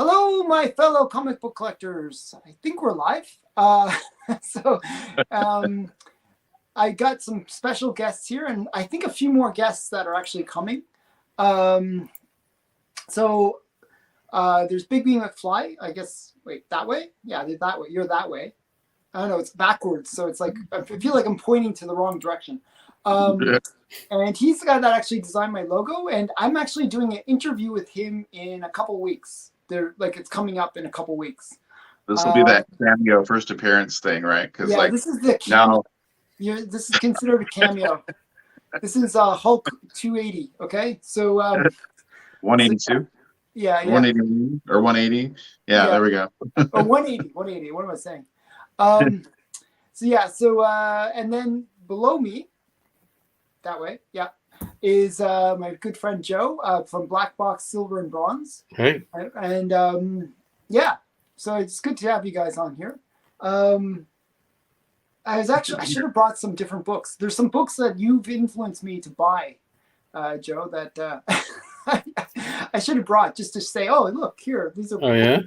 Hello, my fellow comic book collectors. I think we're live. So I got some special guests here, and I think a few more guests that are actually coming. So there's Bigby McFly. I guess. Wait, that way? Yeah, that way. You're that way. I don't know. It's backwards, so it's like I feel like I'm pointing to the wrong direction. And he's the guy that actually designed my logo, and I'm actually doing an interview with him in a couple weeks. It's coming up in a couple weeks. This will be that cameo first appearance thing, right? Because this is the cameo. This is considered a cameo. This is Hulk 280. Okay, so 182. Yeah. 180 or 180. Yeah, there we go. Or 180. 180. What am I saying? And then below me, that way, is my good friend Joe from Black Box Silver and Bronze. Hey. And so it's good to have you guys on here. I should have brought some different books. There's some books that you've influenced me to buy, Joe, that I should have brought just to say, oh, look, here, these are books. Oh, yeah?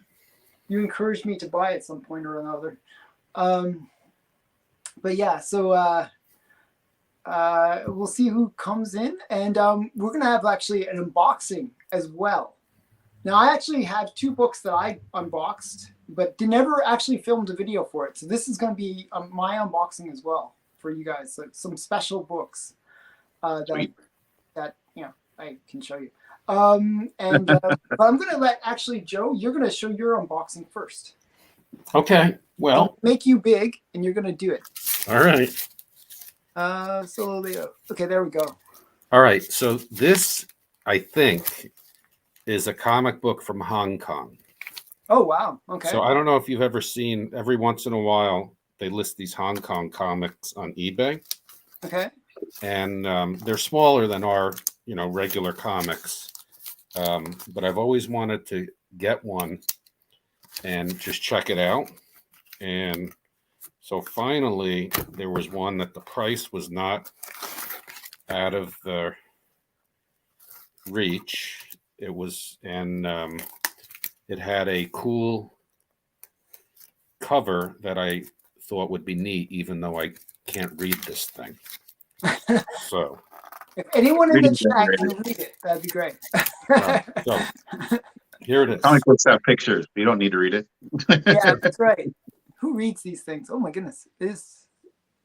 You encouraged me to buy at some point or another. We'll see who comes in, and we're going to have actually an unboxing as well. Now, I actually have two books that I unboxed, but they never actually filmed a video for it. So this is going to be my unboxing as well for you guys. So some special books that I can show you. But I'm going to let actually Joe. You're going to show your unboxing first. Okay. Well, I'll make you big, and you're going to do it. All right. Okay, there we go. All right. So this, I think, is a comic book from Hong Kong. Oh, wow. Okay. So I don't know if you've ever seen, every once in a while, they list these Hong Kong comics on eBay. Okay. And they're smaller than our, regular comics. But I've always wanted to get one and just check it out. And so finally, there was one that the price was not out of the reach. It was, and it had a cool cover that I thought would be neat, even though I can't read this thing. So, if anyone in the chat can read it, that'd be great. So here it is. Comic books have pictures. You don't need to read it. Yeah, that's right. Who reads these things? Oh my goodness,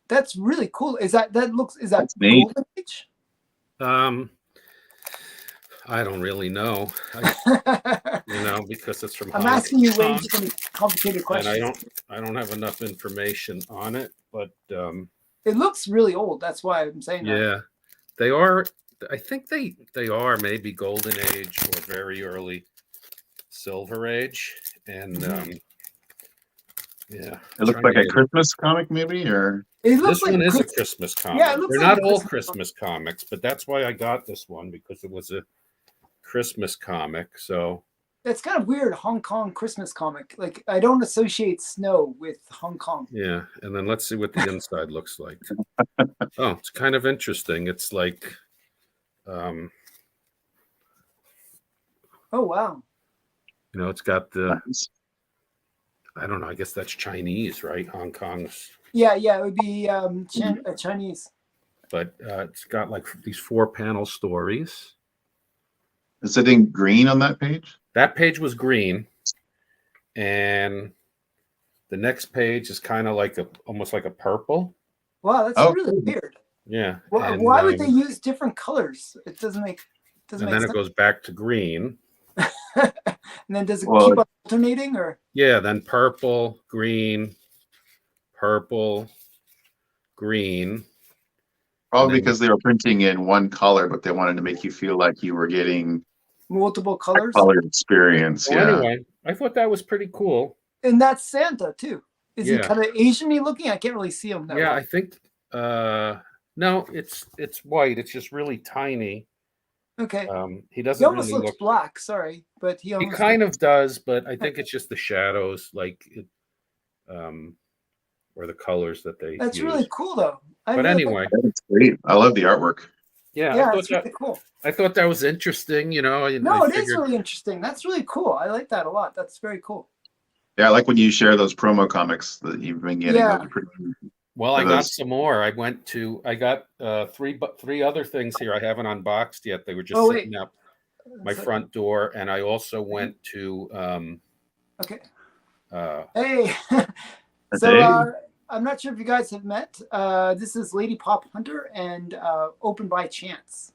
that's really cool. Is that Golden Age? I don't really know. Because it's from. I'm asking you way too many complicated questions. And I don't have enough information on it, but it looks really old. That's why I'm saying that. Yeah, they are. I think they are maybe Golden Age or very early Silver Age, and yeah. It looks like a Christmas comic, maybe, or this one is a Christmas comic. Yeah, it looks they're like not all Christmas comics, but that's why I got this one, because it was a Christmas comic. So it's kind of weird, Hong Kong Christmas comic. Like, I don't associate snow with Hong Kong. Yeah, and then let's see what the inside looks like. Oh, it's kind of interesting. It's like, oh wow. It's got the. I don't know. I guess that's Chinese, right? Hong Kong's. Yeah, it would be Chinese. But it's got like these 4-panel stories. Is it in green on that page? That page was green, and the next page is kind of like almost like a purple. Wow, that's really weird. Yeah. Why would they use different colors? It doesn't make. And then it goes back to green. And then does it keep alternating, or? Yeah, then purple, green, purple, green. Probably because they were printing in one color, but they wanted to make you feel like you were getting multiple colors. Colored experience. Well, anyway, I thought that was pretty cool. And that's Santa too. Is he kind of Asian-y looking? I can't really see him. Yeah, I think. No, it's white. It's just really tiny. Okay. He doesn't. He almost really looks black. Sorry, but he kind of does. But I think it's just the shadows, like it, or the colors that they. That's use. really cool, though. But anyway, that's great. I love the artwork. Yeah, Yeah, it's really cool. I thought that was interesting. You know, No, I it is figured, really interesting. That's really cool. I like that a lot. That's very cool. Yeah, I like when you share those promo comics that you've been getting. Yeah. Those are pretty cool. well, For I got those- some more. I got three other things here I haven't unboxed yet. They were just Oh, sitting out my front door, and I also went to Okay. uh, Hey. That's So it. I'm not sure if you guys have met. This is Lady Pop Hunter and Open by Chance.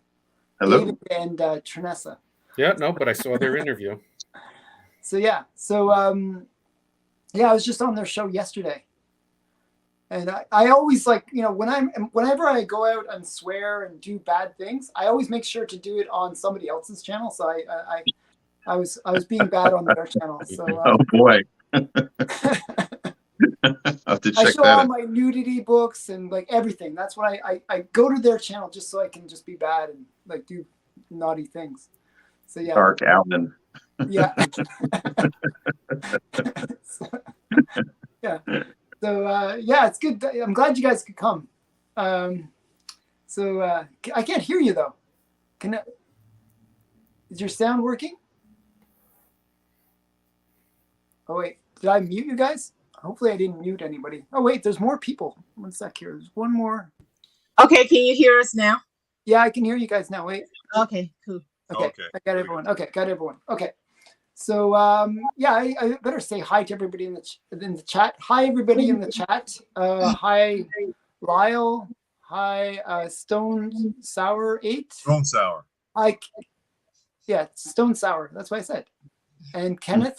Hello. David and Trinessa. yeah, no, but I saw their interview. So yeah. So yeah, I was just on their show yesterday. And I always like, you know, whenever I go out and swear and do bad things, I always make sure to do it on somebody else's channel. So I was being bad on their channel. So Oh boy. I'll have to I check show that all out. my nudity books and like everything. That's why I go to their channel just so I can just be bad and like do naughty things. So yeah. Dark Allen. Yeah. So, yeah. So yeah, it's good. I'm glad you guys could come. So I can't hear you though. Is your sound working? Oh wait, did I mute you guys? Hopefully I didn't mute anybody. Oh wait, there's more people. One sec here. There's one more. Okay, can you hear us now? Yeah, I can hear you guys now. Wait. Okay, cool. Okay. I got everyone. Okay, got everyone. Okay. So yeah, I better say hi to everybody in the chat. Hi everybody in the chat. Hi Lyle. Hi Stone Sour 8. Stone Sour. Hi. Yeah, Stone Sour. That's what I said. And Kenneth.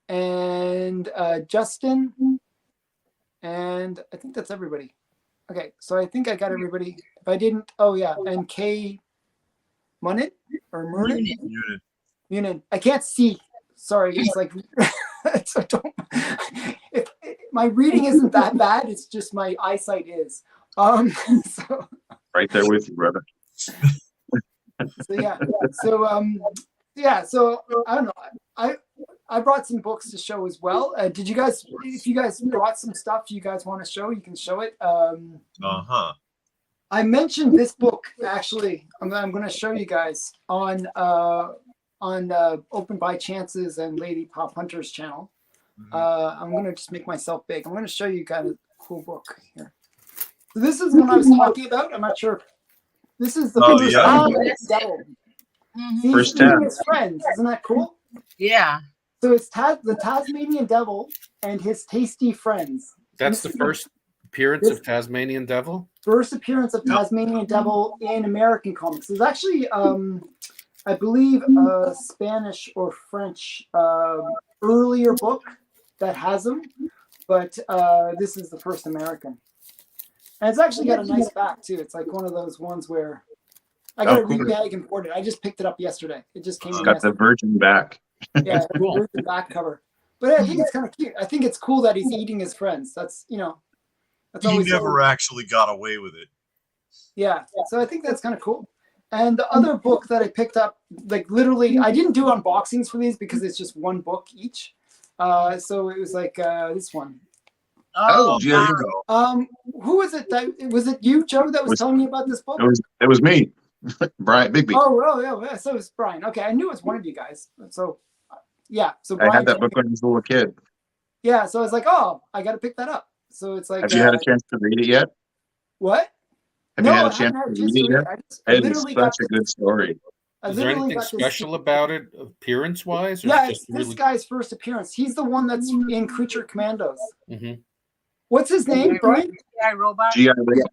And Justin. And I think that's everybody. Okay, so I think I got everybody. If I didn't, oh yeah, and Kay Munit or Murnit? Unit. Munin. I can't see. Sorry, it's like so don't. If my reading isn't that bad, it's just my eyesight is. So Right there with you, brother. yeah. So yeah. So I don't know. I brought some books to show as well. Did you guys? If you guys brought some stuff you guys want to show, you can show it. I mentioned this book actually. I'm going to show you guys on Open by Chances and Lady Pop Hunter's channel. I'm going to just make myself big. I'm going to show you guys a cool book here. So this is what I was talking about. I'm not sure. This is the first devil. He's First eating tab. his friends. Isn't that cool? Yeah. So it's the Tasmanian Devil and his tasty friends. That's the first appearance of Tasmanian Devil? First appearance of Tasmanian Devil in American comics. There's actually, I believe, a Spanish or French earlier book that has him, but this is the first American. And it's actually got a nice back, too. It's like one of those ones where I got to rebag import it. I just picked it up yesterday. It just came in Got the virgin back. Yeah, cool. The back cover. But I think it's kind of cute. I think it's cool that he's eating his friends. That's, you know, that's He always never actually got away with it. Yeah, so I think that's kind of cool. And the other book that I picked up, like literally, I didn't do unboxings for these because it's just one book each. So it was like this one. Oh, yeah. Who was it? Was it you, Joe, that was telling me about this book? It was me, Brian Bigby. Oh, yeah. So it's Brian. Okay, I knew it was one of you guys. So yeah, so Brian, I had that book when I was a little kid. Yeah, so I was like, oh, I got to pick that up. So it's like, have you had a chance to read it yet? What? Have you had a chance to read it yet? It is such a good story. Is there anything special about it, appearance-wise? Yeah, it's this guy's first appearance. He's the one that's in Creature Commandos. Mm-hmm. What's his name, Brian? G.I. Robot. G.I. Robot.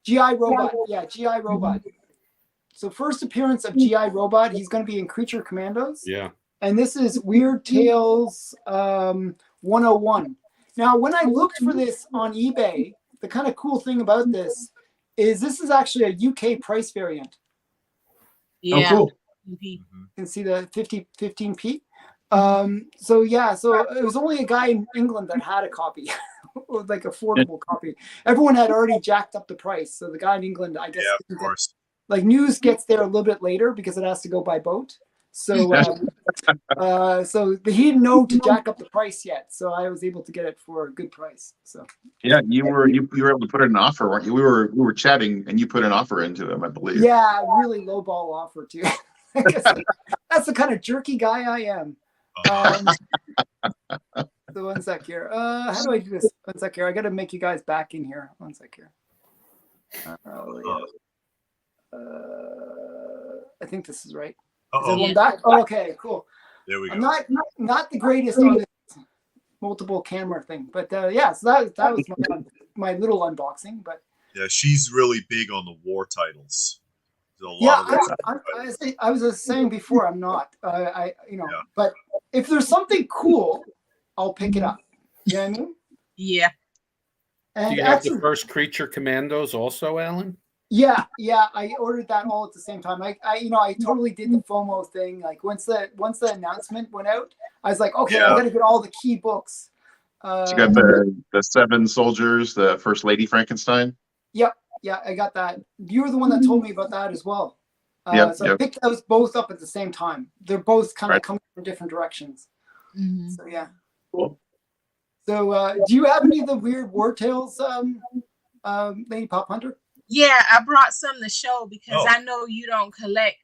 G.I. Robot. Yeah, G.I. Robot. So first appearance of G.I. Robot. He's going to be in Creature Commandos. Yeah. And this is Weird Tales 101. Now, when I looked for this on eBay, the kind of cool thing about this is actually a UK price variant. Yeah. Oh, cool. You can see the 15p. So yeah, so it was only a guy in England that had a copy, like affordable copy. Everyone had already jacked up the price. So the guy in England, I guess, of course. Like news gets there a little bit later because it has to go by boat. So so he didn't know to jack up the price yet. So I was able to get it for a good price. So Yeah, you were able to put in an offer, weren't you? We were chatting, and you put an offer into him, I believe. yeah, really low ball offer too. That's the kind of jerky guy I am. So one sec here. How do I do this? One sec here. I got to make you guys back in here. One sec here. I think this is right. Is everyone back? Oh, okay, cool. There we go. I'm not the greatest on this multiple camera thing, but yeah. So that was my little unboxing. But Yeah, she's really big on the war titles. There's a yeah, lot of I was just saying before, I'm not. Yeah. But if there's something cool, I'll pick it up. You know what I mean? Yeah. And Do you have the first Creature Commandos also, Alan? Yeah, I ordered that all at the same time. I totally did the FOMO thing. Like once the announcement went out, I was like, okay, I'm gonna get all the key books. So you got the 7 soldiers, the First Lady Frankenstein. Yep, yeah, I got that. You were the one that told me about that as well. I picked those both up at the same time. They're both kind of coming from different directions. Mm-hmm. So yeah. Cool. So do you have any of the weird war tales, Lady Pop Hunter? Yeah, I brought some to show because I know you don't collect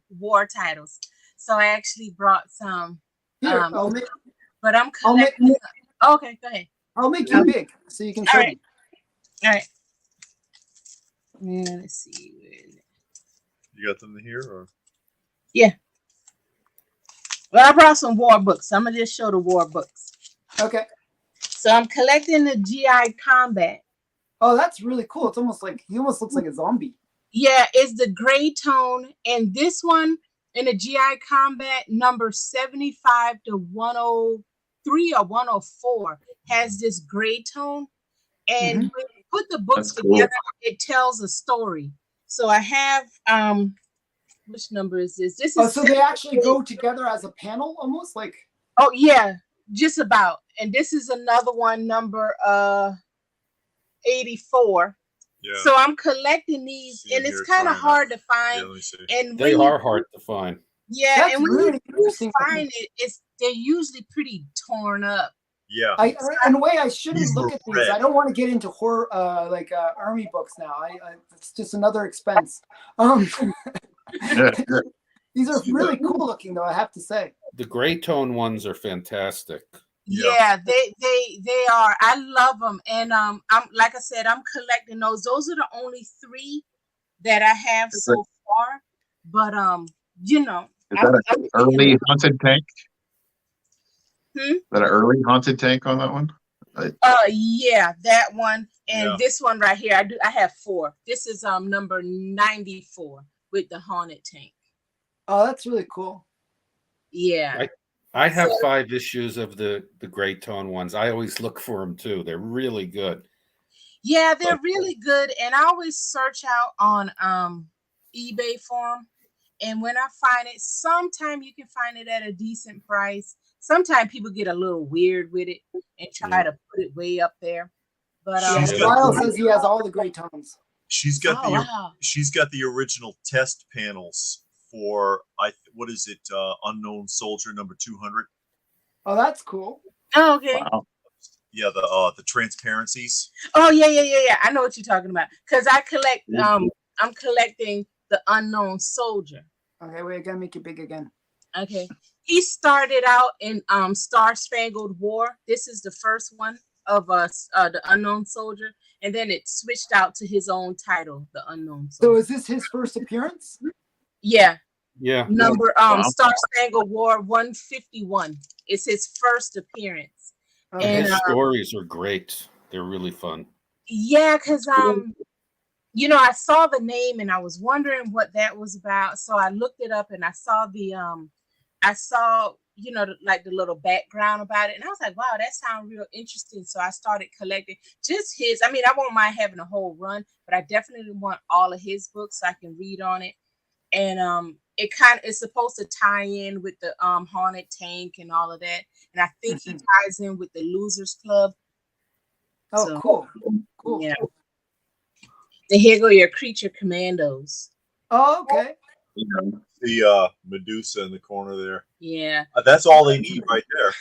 war titles. So I actually brought some. Here, but I'm collecting. Okay, go ahead. I'll make you big so you can show me. All right. Yeah, let's see. Where is it? You got them here, or? Yeah. Well, I brought some war books. I'm gonna just show the war books. Okay. So I'm collecting the GI Combat. Oh, that's really cool. It's almost like he almost looks like a zombie. Yeah, it's the gray tone, and this one in the GI Combat number 75 to 103 or 104 has this gray tone. And when you put the books together, it tells a story. So I have which number is this? This is so they actually go together as a panel, almost like. Oh yeah, just about. And this is another one, number 84. Yeah. So I'm collecting these, and it's kind of hard to find. And they are hard to find. Yeah, that's and when really you find it, they're usually pretty torn up. Yeah. In a way, I shouldn't look at these. I don't want to get into horror, army books now. It's just another expense. These are really cool looking, though. I have to say. The gray tone ones are fantastic. Yeah, they are. I love them, and I'm like I said, I'm collecting those. Those are the only 3 that I have so far. But is that an early haunted tank? Is that an early haunted tank on that one? Yeah, that one, and this one right here. I have 4. This is number 94 with the haunted tank. Oh, that's really cool. Yeah. I have 5 issues of the gray tone ones. I always look for them too. They're really good. Yeah, they're really good. And I always search out on eBay for them. And when I find it, sometimes you can find it at a decent price. Sometimes people get a little weird with it and try to put it way up there. But Lyle says he has all the gray tones. She's got she's got the original test panels for what is it? Unknown Soldier number 200. Oh, that's cool. Oh, okay. Wow. Yeah, the transparencies. Oh yeah. I know what you're talking about. Because I collect I'm collecting the Unknown Soldier. Okay, wait, I gotta make it big again. Okay. He started out in Star Spangled War. This is the first one of the Unknown Soldier, and then it switched out to his own title, the Unknown Soldier. So is this his first appearance? Yeah. Number Star Spangled War 151. It's his first appearance. Okay. And his stories are great. They're really fun. Yeah, because I saw the name and I was wondering what that was about. So I looked it up and I saw the like the little background about it, and I was like, wow, that sounds real interesting. So I started collecting just his. I mean, I won't mind having a whole run, but I definitely want all of his books so I can read on it. And it's supposed to tie in with the haunted tank and all of that, and I think he ties in with the Losers Club. Oh, so, cool. Yeah. Then here go your Creature Commandos. Oh, okay. the Medusa in the corner there. Yeah. That's all they need right there.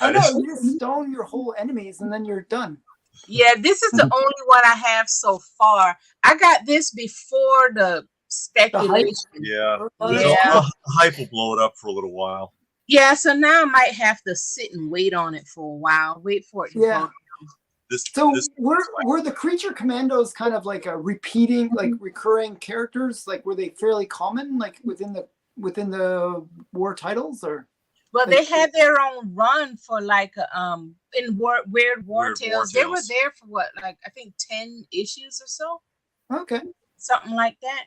I know, you just stone your whole enemies and then you're done. Yeah, this is the only one I have so far. I got this before the speculation. Yeah. Yeah. The hype will blow it up for a little while. Yeah, so now I might have to sit and wait on it for a while. Wait for it to go. Were the creature commandos kind of like a repeating, like recurring characters? Like were they fairly common, like within the war titles, or? Well, they had their own run for like in Weird War Tales. They were there for what, like I think 10 issues or so. Okay. Something like that.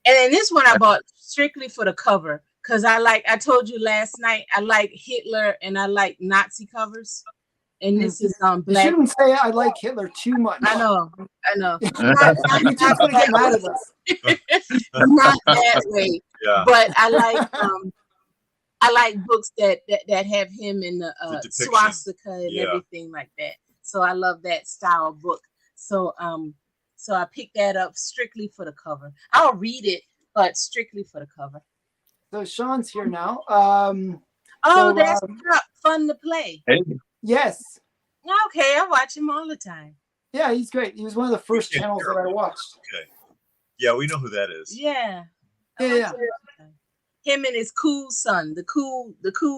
And then this one I bought strictly for the cover because I told you last night I like Hitler and I like Nazi covers. And this is Black. You shouldn't say I like Hitler too much. I know. You're just gonna get mad at us. Not that way. Yeah. But I like books that have him in the swastika and everything like that. So I love that style of book. So I picked that up strictly for the cover. I'll read it, but strictly for the cover. So Sean's here now. That's fun to play. Hey. Yes. Okay, I watch him all the time. Yeah, he's great. He was one of the first channels that I watched. Okay. Yeah, we know who that is. Yeah. Yeah. Him and his cool son, the cool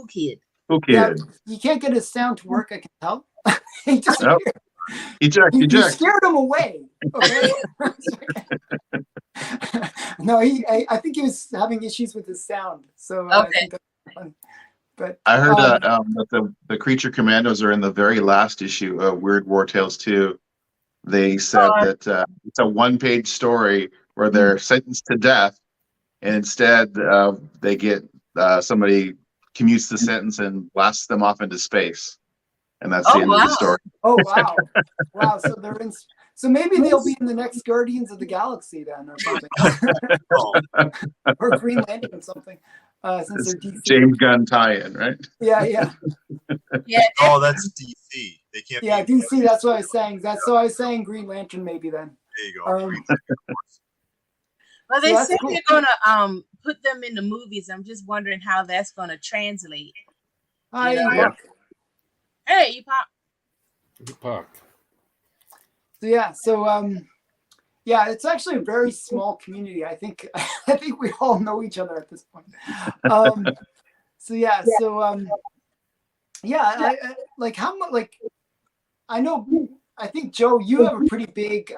kid. Cool kid. Yeah, you can't get his sound to work, I can tell. He just You scared him away. Okay? No, I think he was having issues with his sound. So I think that's fun. But I heard that the creature commandos are in the very last issue of Weird War Tales 2. They said that it's a one-page story where they're sentenced to death, and instead they get somebody commutes the sentence and blasts them off into space, and that's the end of the story. Oh wow, wow! So they're in. So maybe they'll be in the next Guardians of the Galaxy then, or something, or Green Lantern or something. Since they're DC. James Gunn tie-in, right? Yeah. Oh, that's DC. They can't. Yeah, DC. That's what I was saying. So I was saying Green Lantern maybe then. There you go. Well, they said they're gonna put them in the movies. I'm just wondering how that's gonna translate. Hi, Hey, you pop. You pop. So it's actually a very small community. I think we all know each other at this point. I think Joe, you have a pretty big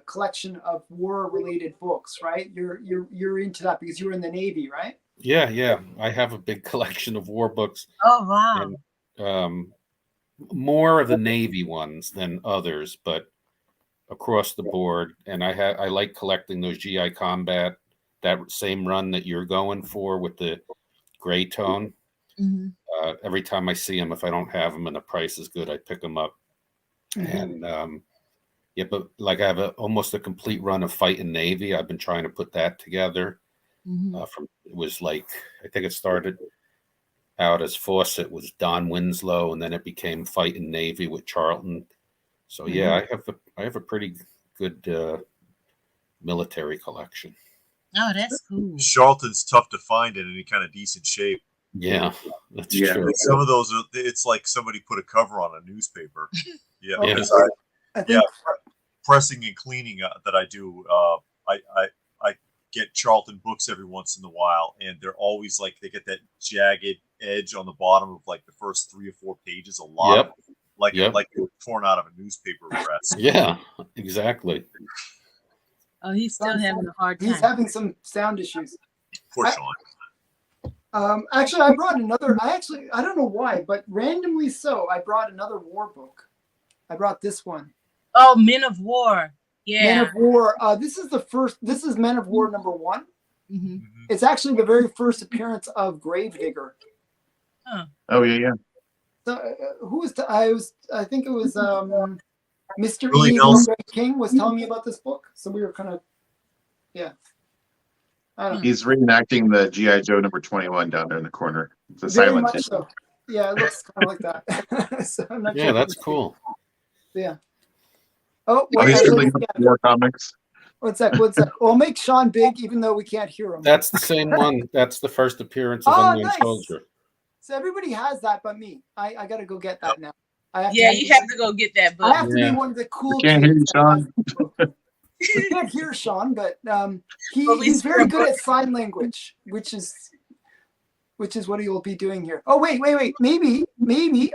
collection of war-related books, right? You're into that because you were in the Navy, right? Yeah. I have a big collection of war books. Oh wow. And, more of the Navy ones than others, but across the board. And I like collecting those GI Combat, that same run that you're going for with the gray tone. Mm-hmm. Every time I see them, if I don't have them and the price is good, I pick them up. Mm-hmm. And but like I have almost a complete run of Fighting Navy. I've been trying to put that together. Mm-hmm. It was like, I think it started out as Fawcett was Don Winslow, and then it became Fighting Navy with Charlton. So yeah, I have a pretty good military collection. Oh, that's cool. Charlton's tough to find in any kind of decent shape. Yeah, that's true. Some of those, it's like somebody put a cover on a newspaper. Yeah, pressing and cleaning that I do. I get Charlton books every once in a while, and they're always like they get that jagged edge on the bottom of like the first 3 or 4 pages. A lot, like they were torn out of a newspaper press. Yeah, exactly. Oh, he's still having a hard time. He's having some sound issues. Poor Sean. Actually, I brought another. I don't know why, but randomly so, I brought another war book. I brought this one. Oh, Men of War. Yeah. Men of War. This is the first. This is Men of War number 1. Mm-hmm. It's actually the very first appearance of Gravedigger. Huh. Oh yeah. So who was? I think it was Mr. Willie E. Nelson. King was telling me about this book. So we were kind of, I don't know. He's reenacting the G.I. Joe number 21 down there in the corner. It's a Very silent much hit. so. Yeah, it looks kind of like that. So I'm not Yeah, sure that's cool. Yeah. Oh, Are you still looking at war comics? What's that? We'll make Sean big, even though we can't hear him. That's the same one. That's the first appearance of Oh, Unknown nice. Soldier. So everybody has that but me. I got to go get that now. I have Yeah, to, you have to go get that I book. have to Yeah. be one of the cool Can't hear you, kids. Sean. We can't hear Sean, but we he's see very him. good at sign language, which is what he will be doing here. Oh, wait. Maybe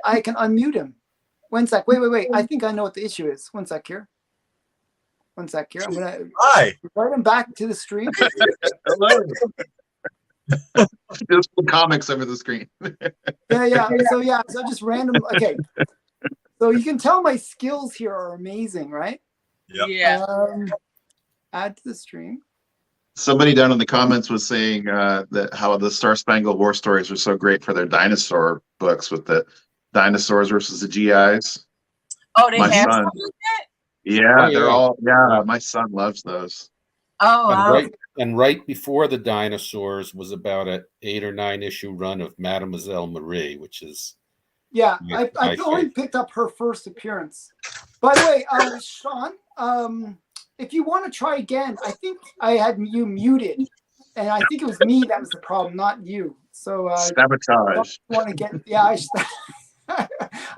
I can unmute him. One sec. Wait. I think I know what the issue is. One sec here. I'm going to Hi. invite him back to the stream. Hello. Just the comics over the screen. Yeah. So just random. Okay. So you can tell my skills here are amazing, right? Yep. Yeah. Add to the stream. Somebody down in the comments was saying that how the Star Spangled War stories are so great for their dinosaur books with the dinosaurs versus the GIs. Oh, they My have son. something like that? Yeah, Oh, they're yeah. all. Yeah, my son loves those. Oh, wow. And right before the dinosaurs was about an 8 or 9 issue run of Mademoiselle Marie, which is Yeah, my I only favorite. picked up her first appearance. By the way, Sean, if you want to try again, I think I had you muted, and I think it was me that was the problem, not you. So Sabotage. want to get? Yeah,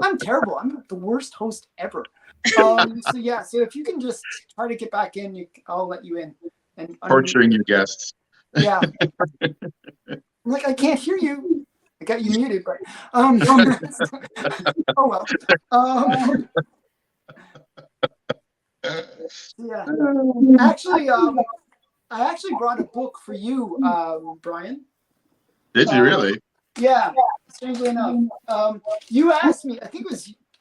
I'm terrible. I'm the worst host ever. So if you can just try to get back in, I'll let you in. And Torturing your guests. Yeah. I'm like, I can't hear you. I got you muted, but oh well. Yeah. Actually, I actually brought a book for you, Brian. Did you really? Yeah. Strangely enough, you asked me. I think it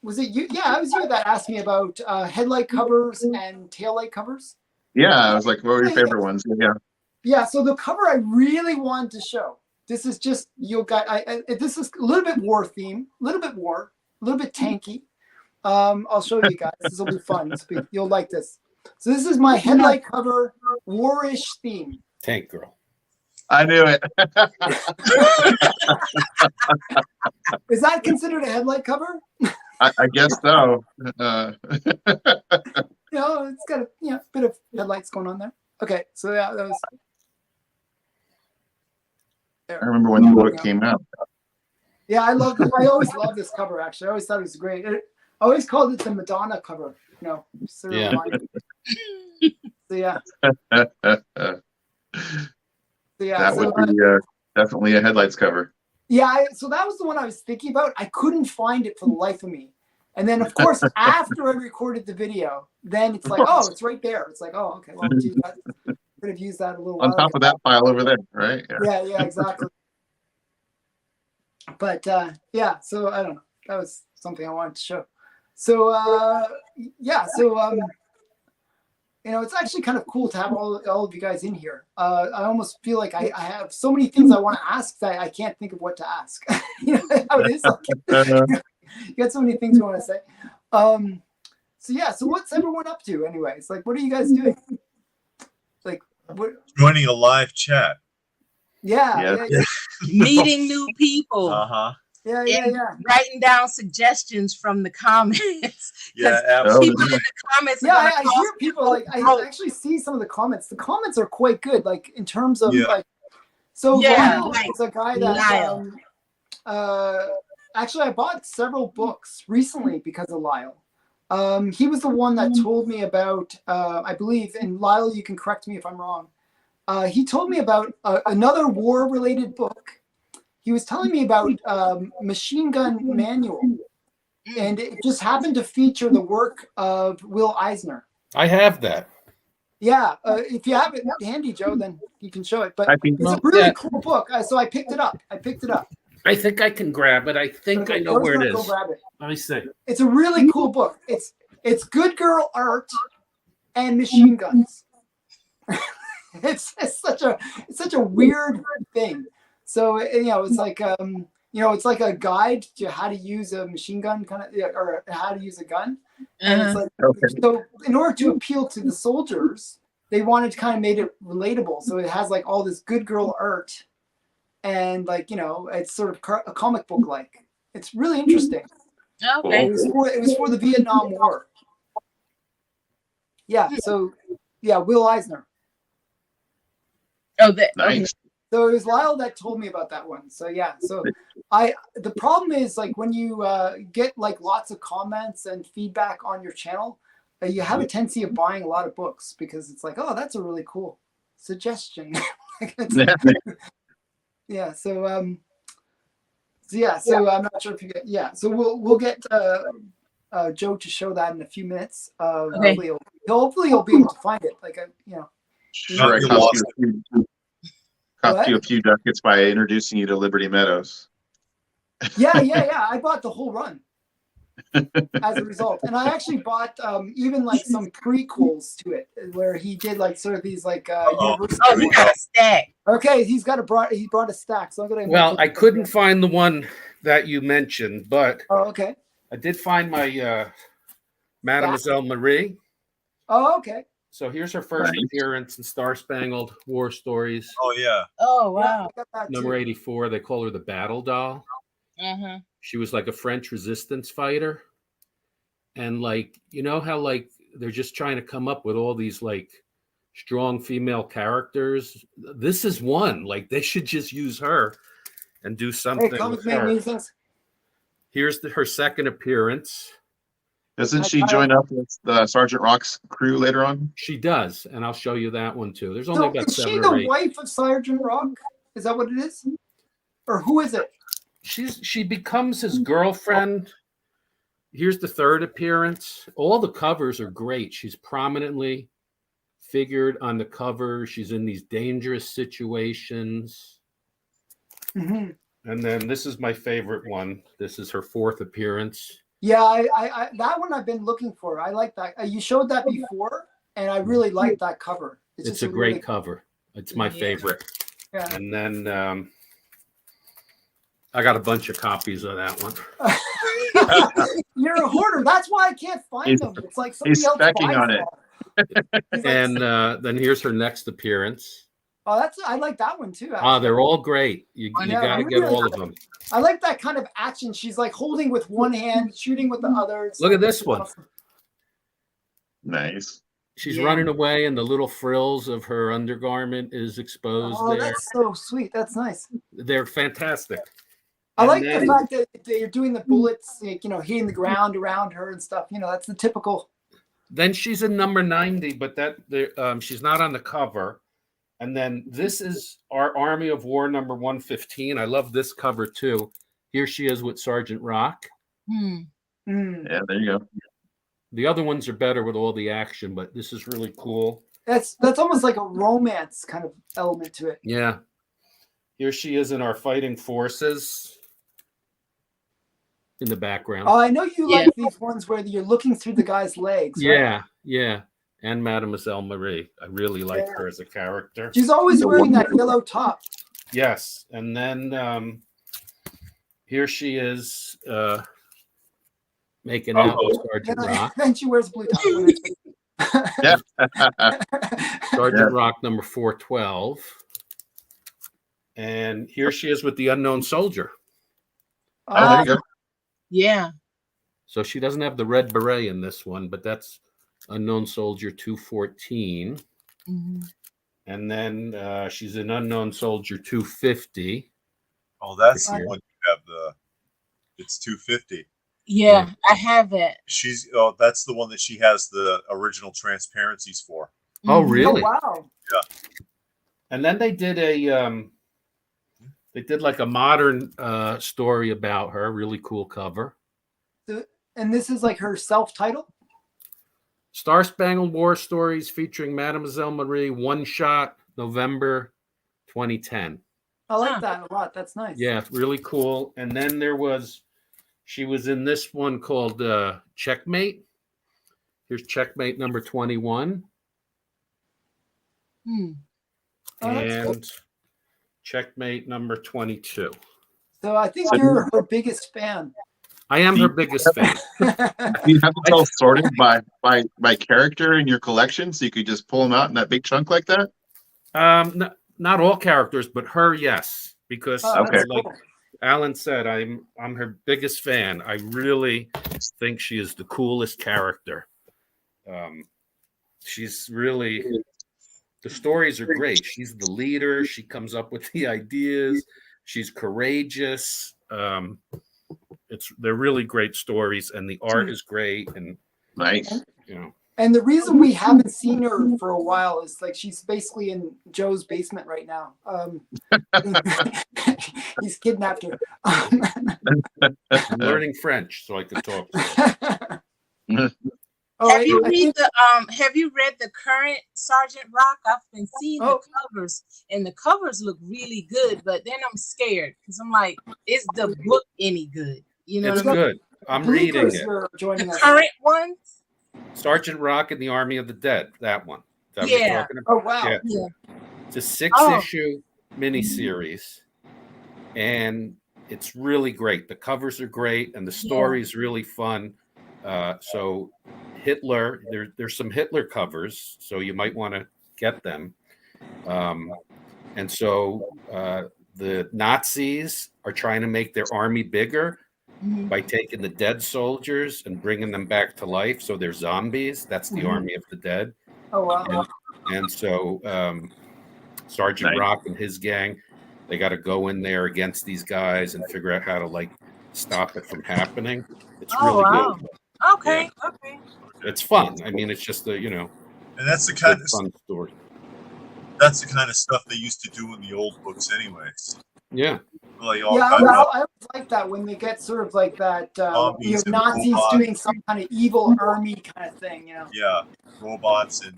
was it you? Yeah, it was you that asked me about headlight covers and taillight covers. Yeah, I was like, what were your favorite ones? Yeah. Yeah. So the cover I really wanted to show. This is just this is a little bit war theme, a little bit tanky. I'll show you guys. This will be fun. You'll like this. So this is my headlight cover, warish theme. Tank Girl. I knew it. Is that considered a headlight cover? I guess so. It's got a bit of headlights going on there. Okay, so yeah, that was. There. I remember when the book came out. Yeah, I always loved this cover. Actually, I always thought it was great. I always called it the Madonna cover. So yeah. That would be definitely a headlights cover. Yeah, so that was the one I was thinking about. I couldn't find it for the life of me. And then, of course, after I recorded the video, then it's like, oh, it's right there. It's like, oh, okay, well, geez, I could have used that a little On while top ago. of that file over there, right? Yeah, exactly. But so I don't know. That was something I wanted to show. So it's actually kind of cool to have all of you guys in here. I almost feel like I have so many things I want to ask that I can't think of what to ask. You know how it is. You got so many things you want to say. So what's everyone up to anyways? Like, what are you guys doing? Like, what? Joining a live chat. Yeah. Meeting new people. Uh-huh. Yeah. Writing down suggestions from the comments. Yeah, People absolutely. in the comments. Yeah, I hear people like I actually see some of the comments. The comments are quite good, like in terms of like. So Lyle is a guy that actually I bought several books recently because of Lyle. He was the one that told me about I believe, and Lyle, you can correct me if I'm wrong. He told me about another war-related book. He was telling me about Machine Gun Manual, and it just happened to feature the work of Will Eisner. I have that. Yeah, if you have it handy, Joe, then you can show it. But it's a well, really yeah. cool book, so I picked it up. I think I can grab it. I think Okay, I know where it go is. grab it. Let me see. It's a really cool book. It's good girl art and machine guns. It's such a weird thing. So it's like it's like a guide to how to use a machine gun or how to use a gun. And it's like so in order to appeal to the soldiers, they wanted to kind of make it relatable. So it has like all this good girl art, and like it's sort of a comic book like. It's really interesting. Okay. It was for the Vietnam War. Yeah. So Yeah, Will Eisner. Oh, that okay. Nice. So it was Lyle that told me about that one. So yeah, so the problem is like when you get like lots of comments and feedback on your channel, you have a tendency of buying a lot of books because it's like, oh, that's a really cool suggestion. Yeah. So I'm not sure if you get so we'll get Joe to show that in a few minutes. Okay. Hopefully he'll be able to find it. Like Sure, I You cost lost you a few ducats by introducing you to Liberty Meadows. Yeah. I bought the whole run as a result, and I actually bought even like some prequels to it, where he did like sort of these like university. Oh, you got a stack. Okay, he brought a stack, so I'm gonna. Well, I couldn't find the one that you mentioned, but Oh, okay. I did find my Mademoiselle Marie. Oh, okay. So here's her first Nice. appearance in Star Spangled War Stories. Oh yeah. Oh Yeah, wow. I got that Number too. 84. They call her the Battle Doll. Uh-huh. She was like a French resistance fighter. And like, you know how like they're just trying to come up with all these like strong female characters. This is one. Like they should just use her and do something Hey, comic with man her. musings. Here's her second appearance. Doesn't she join up with the Sergeant Rock's crew later on? She does, and I'll show you that one too. There's only So about is she 7 the or 8. wife of Sergeant Rock? Is that what it is, or who is it? She becomes his girlfriend. Here's the third appearance. All the covers are great. She's prominently figured on the cover. She's in these dangerous situations. Mm-hmm. And then this is my favorite one. This is her fourth appearance. Yeah, I that one I've been looking for. I like that. You showed that before, and I really like that cover. It's just a great really, cover. It's my favorite. Yeah. And then I got a bunch of copies of that one. You're a hoarder. That's why I can't find them. It's like somebody He's else specking buys on them. He's like, And then here's her next appearance. oh, I like that one too. Oh, they're all great. You Yeah, got to I get really all of them. I like that kind of action. She's like holding with one hand, shooting with the other. It's Look at like- this one. Nice. She's Yeah. running away, and the little frills of her undergarment is exposed Oh, there. that's so sweet. That's nice. They're fantastic. I And like then- the fact that they're doing the bullets, like, hitting the ground around her and stuff. That's the typical. Then she's in number 90, but she's not on the cover. And then this is our Army of War number 115. I love this cover too. Here she is with Sergeant Rock. Mm. Yeah, there you go. The other ones are better with all the action, but this is really cool. That's almost like a romance kind of element to it. Yeah. Here she is in our fighting forces in the background. Oh, I know you Yeah. like these ones where you're looking through the guy's legs. Right? Yeah. And Mademoiselle Marie. I really like Yeah. her as a character. She's always wearing that yellow top. Yes. And then here she is making out with Sergeant Rock. And she wears blue top. Yeah. Sergeant Rock number 412. And here she is with the unknown soldier. Oh, there you go. Yeah. So she doesn't have the red beret in this one, but that's unknown soldier 214. Mhm. And then she's in unknown soldier 250. Oh, that's Here. the one you have it's 250. Yeah, I have it. That's the one that she has the original transparencies for. Oh, Mhm. really? Oh, wow. And then they did like a modern story about her. Really cool cover. And this is like her self-title? Star Spangled War Stories featuring Mademoiselle Marie, one shot, November 2010. I like Huh. that a lot. That's nice. Yeah, really cool. And then she was in this one called Checkmate. Here's Checkmate number 21. Hmm. Oh, that's cool. And Checkmate number 22. So I think you're her biggest fan. I am her biggest fan. You have it all sorted by character in your collection, so you could just pull them out in that big chunk like that. Not all characters, but her, yes, because Oh, that's like cool. Alan said, I'm her biggest fan. I really think she is the coolest character. she's really, the stories are great. She's the leader. She comes up with the ideas. She's courageous. They're really great stories, and the art is great. And Nice. you know, And the reason we haven't seen her for a while is like she's basically in Joe's basement right now. He's kidnapped her. I'm learning French so I could talk to her. Oh, Have you I think- have you read the current Sergeant Rock? I've been seeing the covers, and the covers look really good, but then I'm scared because I'm like, is the book any good? You know It's what I mean? good. I'm reading Bleekers it. are joining The us. current ones? Sergeant Rock and the Army of the Dead. That one. Is that what you're Yeah. talking about? Oh wow. Yeah. Yeah. It's a 6-issue miniseries, and it's really great. The covers are great, and the story is really fun. So Hitler, there's some Hitler covers, so you might want to get them. And so the Nazis are trying to make their army bigger by taking the dead soldiers and bringing them back to life. So they're zombies. That's the Army of the Dead. Oh wow. And so Sergeant Rock and his gang, they got to go in there against these guys and figure out how to like stop it from happening. It's really good. Okay. Okay. It's fun. I mean, it's just a, you know, And that's the kind of fun story. that's the kind of stuff they used to do in the old books, anyways. Yeah. Like all Yeah, kinds I of always like that when they get sort of like that, Zombies and Nazis robots. doing some kind of evil army kind of thing, you know. yeah, robots and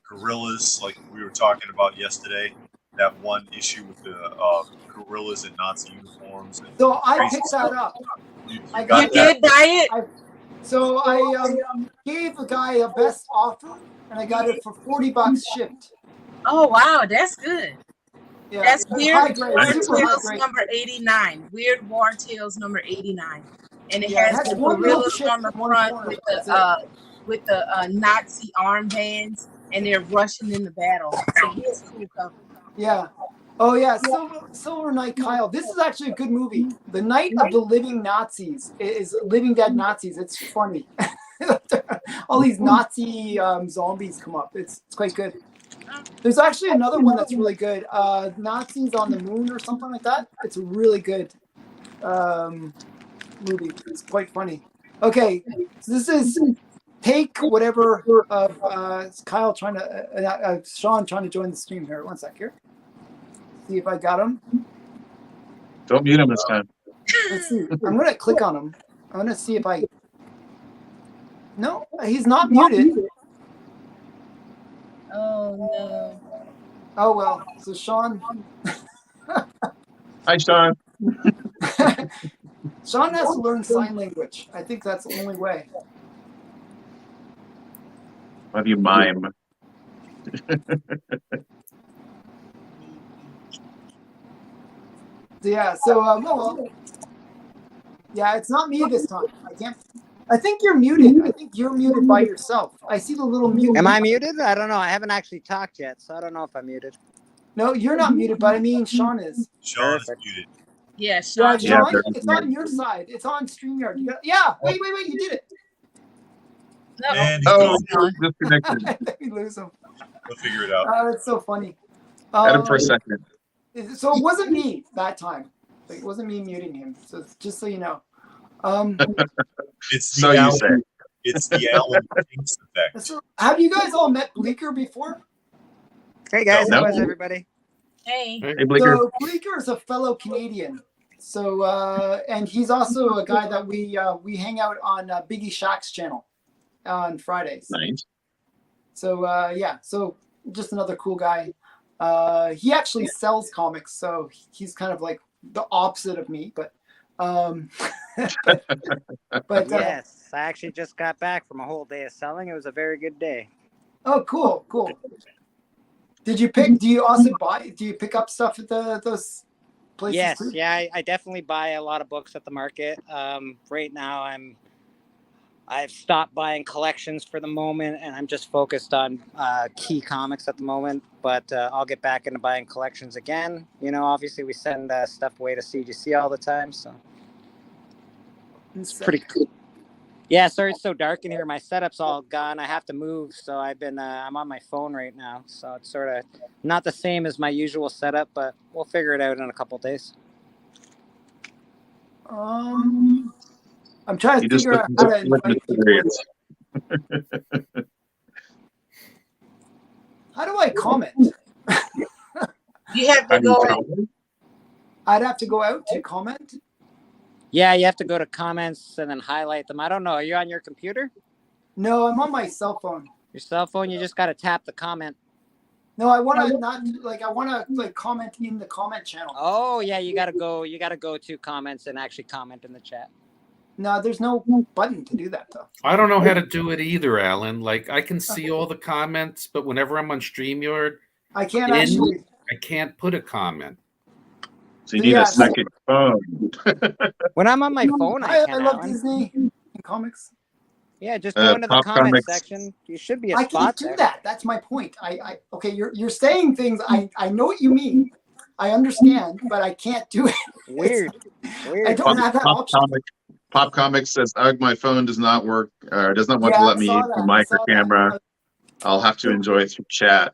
gorillas, like we were talking about yesterday. That one issue with the gorillas in Nazi uniforms. And So I crazy picked stuff. that up. You I got You that? did buy it? So I gave a guy a best offer, and I got it for $40 shipped. Oh wow, that's good. Yeah, That's it's Weird high grade, War super high Tales grade. number 89. Weird War Tales number 89. And it Yeah, it has has the one little gorillas chip on the in one front corner. with That's the Nazi armbands, and they're rushing in the battle. So here's cool cover. Yeah. Oh yeah, Silver Knight Kyle. This is actually a good movie. The Night of the Living Nazis is Living Dead Nazis. It's funny. All these Nazi zombies come up. It's quite good. There's actually another one that's really good. Nazis on the Moon or something like that. It's a really good movie. It's quite funny. Okay, so this is take whatever of Kyle trying to Sean trying to join the stream here. One sec here. See if I got him. Don't mute him this time. Let's see. I'm gonna click on him. I'm gonna see if I. No, he's not muted. Oh no. Oh well. So Sean. Hi, Sean. Sean has to learn sign language. I think that's the only way. Love you, mime. Yeah. So well, yeah, it's not me this time. I can't. I think you're muted. I think you're muted by yourself. I see the little mute. Am I muted? I don't know. I haven't actually talked yet, so I don't know if I'm muted. No, you're not muted, but I mean Sean is. Sean is Perfect. muted. Yeah, Yeah, Sean. Sean, they're it's on your side. It's on StreamYard. Yeah. Wait. You did it. No. And Oh, Sean. disconnected. I think we lose him. we'll figure it out. It's so funny. Had him for a second. So it wasn't me that time. Like, it wasn't me muting him. So just so you know. It's the So you Alan, say. it's the Alan Jinx effect. So have you guys all met Bleeker before? Hey guys, No. how is everybody? Hey. Hey, Bleeker. So Bleeker is a fellow Canadian. So and he's also a guy that we hang out on Biggie Shack's channel on Fridays. Nice. So yeah, so just another cool guy. He actually sells comics, so he's kind of like the opposite of me, but but Yes, I actually just got back from a whole day of selling. It was a very good day. oh, cool. Did you pick? Do you also buy? Do you pick up stuff at those places? Yes, too? yeah, I definitely buy a lot of books at the market. Right now, I've stopped buying collections for the moment, and I'm just focused on key comics at the moment. But I'll get back into buying collections again. You know, obviously we send stuff away to CGC all the time, so it's pretty cool. Yeah, sorry it's so dark in here. My setup's all gone. I have to move, so I'm on my phone right now. So it's sort of not the same as my usual setup, but we'll figure it out in a couple days. I'm trying to You just figure out how to invite people. How do I comment? You have to go. I'd have to go out to comment. Yeah, you have to go to comments and then highlight them. I don't know. Are you on your computer? No, I'm on my cell phone. Your cell phone? You just got to tap the comment. No, I want to not like. I want to like comment in the comment channel. Oh yeah, you gotta go to comments and actually comment in the chat. No, there's no button to do that though. I don't know how to do it either, Alan. Like I can see all the comments, but whenever I'm on StreamYard, I can't actually. I can't put a comment. So you need a second phone. When I'm on my phone, I can. I love Disney and comics. Yeah, just go into the comment comics section. You should be a I spot can't do there. that. That's my point. Okay, you're saying things. I know what you mean. I understand, but I can't do it. Weird. I don't have that option. Pop Comics says, "Ugh, my phone does not work, or does not want to let me use the mic or camera. I'll have to enjoy it through chat."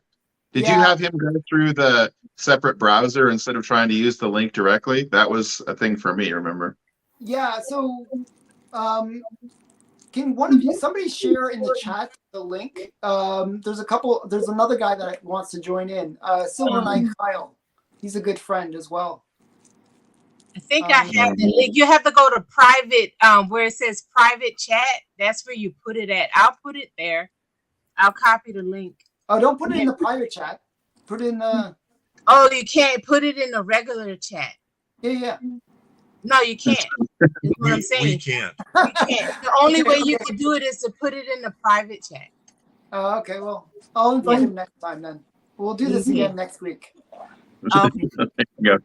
Did you have him go through the separate browser instead of trying to use the link directly? That was a thing for me, remember? Yeah, so can one of you, somebody share in the chat the link? There's another guy that wants to join in. Silver Knight Kyle. He's a good friend as well. I think I have the link. You have to go to private, where it says private chat. That's where you put it at. I'll put it there. I'll copy the link. Oh, don't put it in the private chat. Put it in the... Oh, you can't put it in the regular chat. Yeah. No, you can't. That's what I'm saying. We can't. You can't. The only way you can do it is to put it in the private chat. Oh, okay. Well, I'll invite him next time then. We'll do this again next week. Yeah.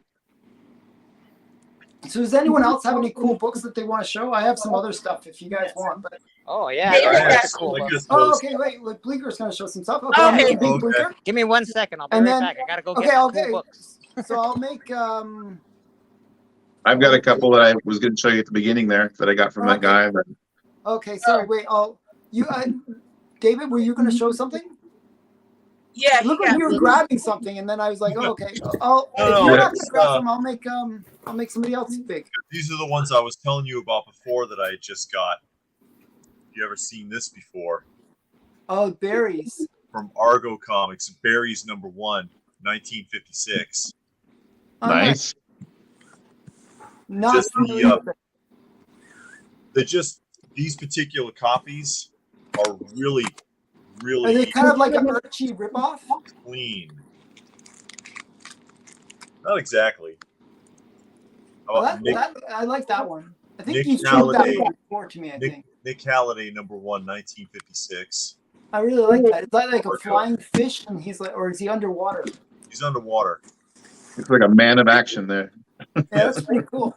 So does anyone else have any cool books that they want to show? I have some other stuff if you guys want. But... Oh yeah, that's cool. Oh, okay. Wait, Bleeker's going to show some stuff. Okay, I'll make a big Bleeker. Give me 1 second. I'll be right back. I gotta go get cool books. So I'll make. I've got a couple that I was going to show you at the beginning there that I got from that guy. But... Okay, sorry. Wait, David, were you going to show something? Yeah. Look like you were grabbing something, and then I was like, "Oh, okay." If you don't have to grab them, I'll make somebody else big. These are the ones I was telling you about before that I just got. You ever seen this before? Oh, berries. From Argo Comics, Berries #1, 1956. Nice. Not just these particular copies are really Are they kind of like an Archie ripoff? Clean. Not exactly. Well, I like that one. I think Nick you showed that Halliday. one before to me, I think. Nick Halliday, #1, 1956. I really like that. Is that like a flying fish and he's like, or is he underwater? He's underwater. It's like a man of action there. Yeah, that's pretty cool.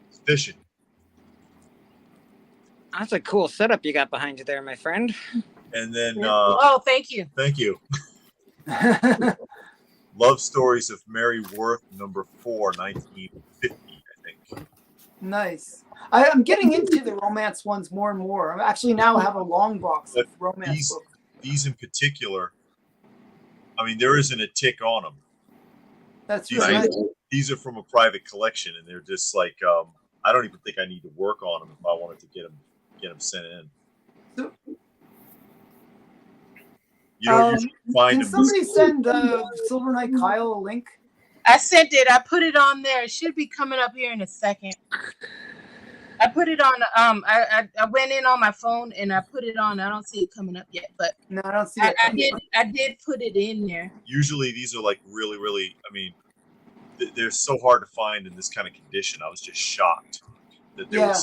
He's fishing. That's a cool setup you got behind you there, my friend. And then thank you. Thank you. Love Stories of Mary Worth, #4, 1950, I think. Nice. I'm getting into the romance ones more and more. I actually now have a long box of romance books. These in particular, I mean, there isn't a tick on them. That's right. These are from a private collection, and they're just like, I don't even think I need to work on them if I wanted to get them sent in. So, you don't usually find can somebody send Silver Knight Kyle a link? I sent it. I put it on there. It should be coming up here in a second. I put it on. I went in on my phone and I put it on. I don't see it coming up yet, but no, I don't see it. I did put it in there. Usually these are like really, really. I mean, they're so hard to find in this kind of condition. I was just shocked that they were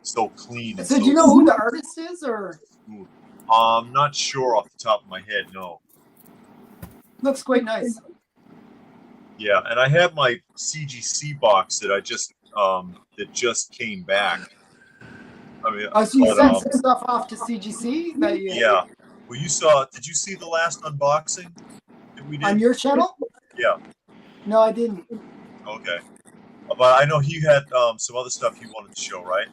so clean. So do you know who the artist is, or? I'm not sure off the top of my head. No. Looks quite nice. Yeah, and I have my CGC box that I just that came back. I mean, so you sent some stuff off to CGC that you... Yeah. Well, did you see the last unboxing that we did on your channel? Yeah. No, I didn't. Okay. But I know he had some other stuff he wanted to show, right?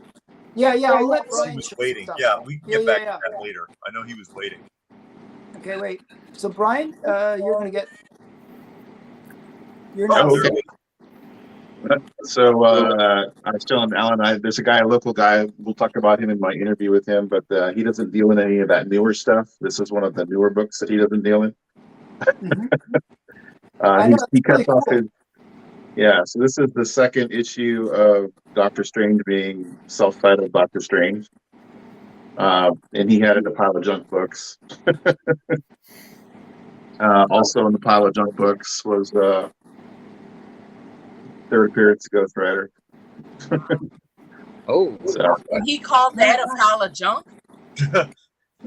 Yeah, I'll let He Brian was show some waiting. stuff. Yeah, we can Yeah, get back yeah. to that later. I know he was waiting. Okay, wait. So Brian, you're gonna get. You're Oh, next. okay. So I was telling Alan, there's a guy, a local guy. We'll talk about him in my interview with him, but he doesn't deal in any of that newer stuff. This is one of the newer books that he doesn't deal in. Mhm. I know, He it's really cuts off cool. his. Yeah, so this is the second issue of Doctor Strange being self-titled Doctor Strange, and he had it in a pile of junk books. Also in the pile of junk books was Third Appearance of Ghost Rider. Oh, So He called that a pile of junk.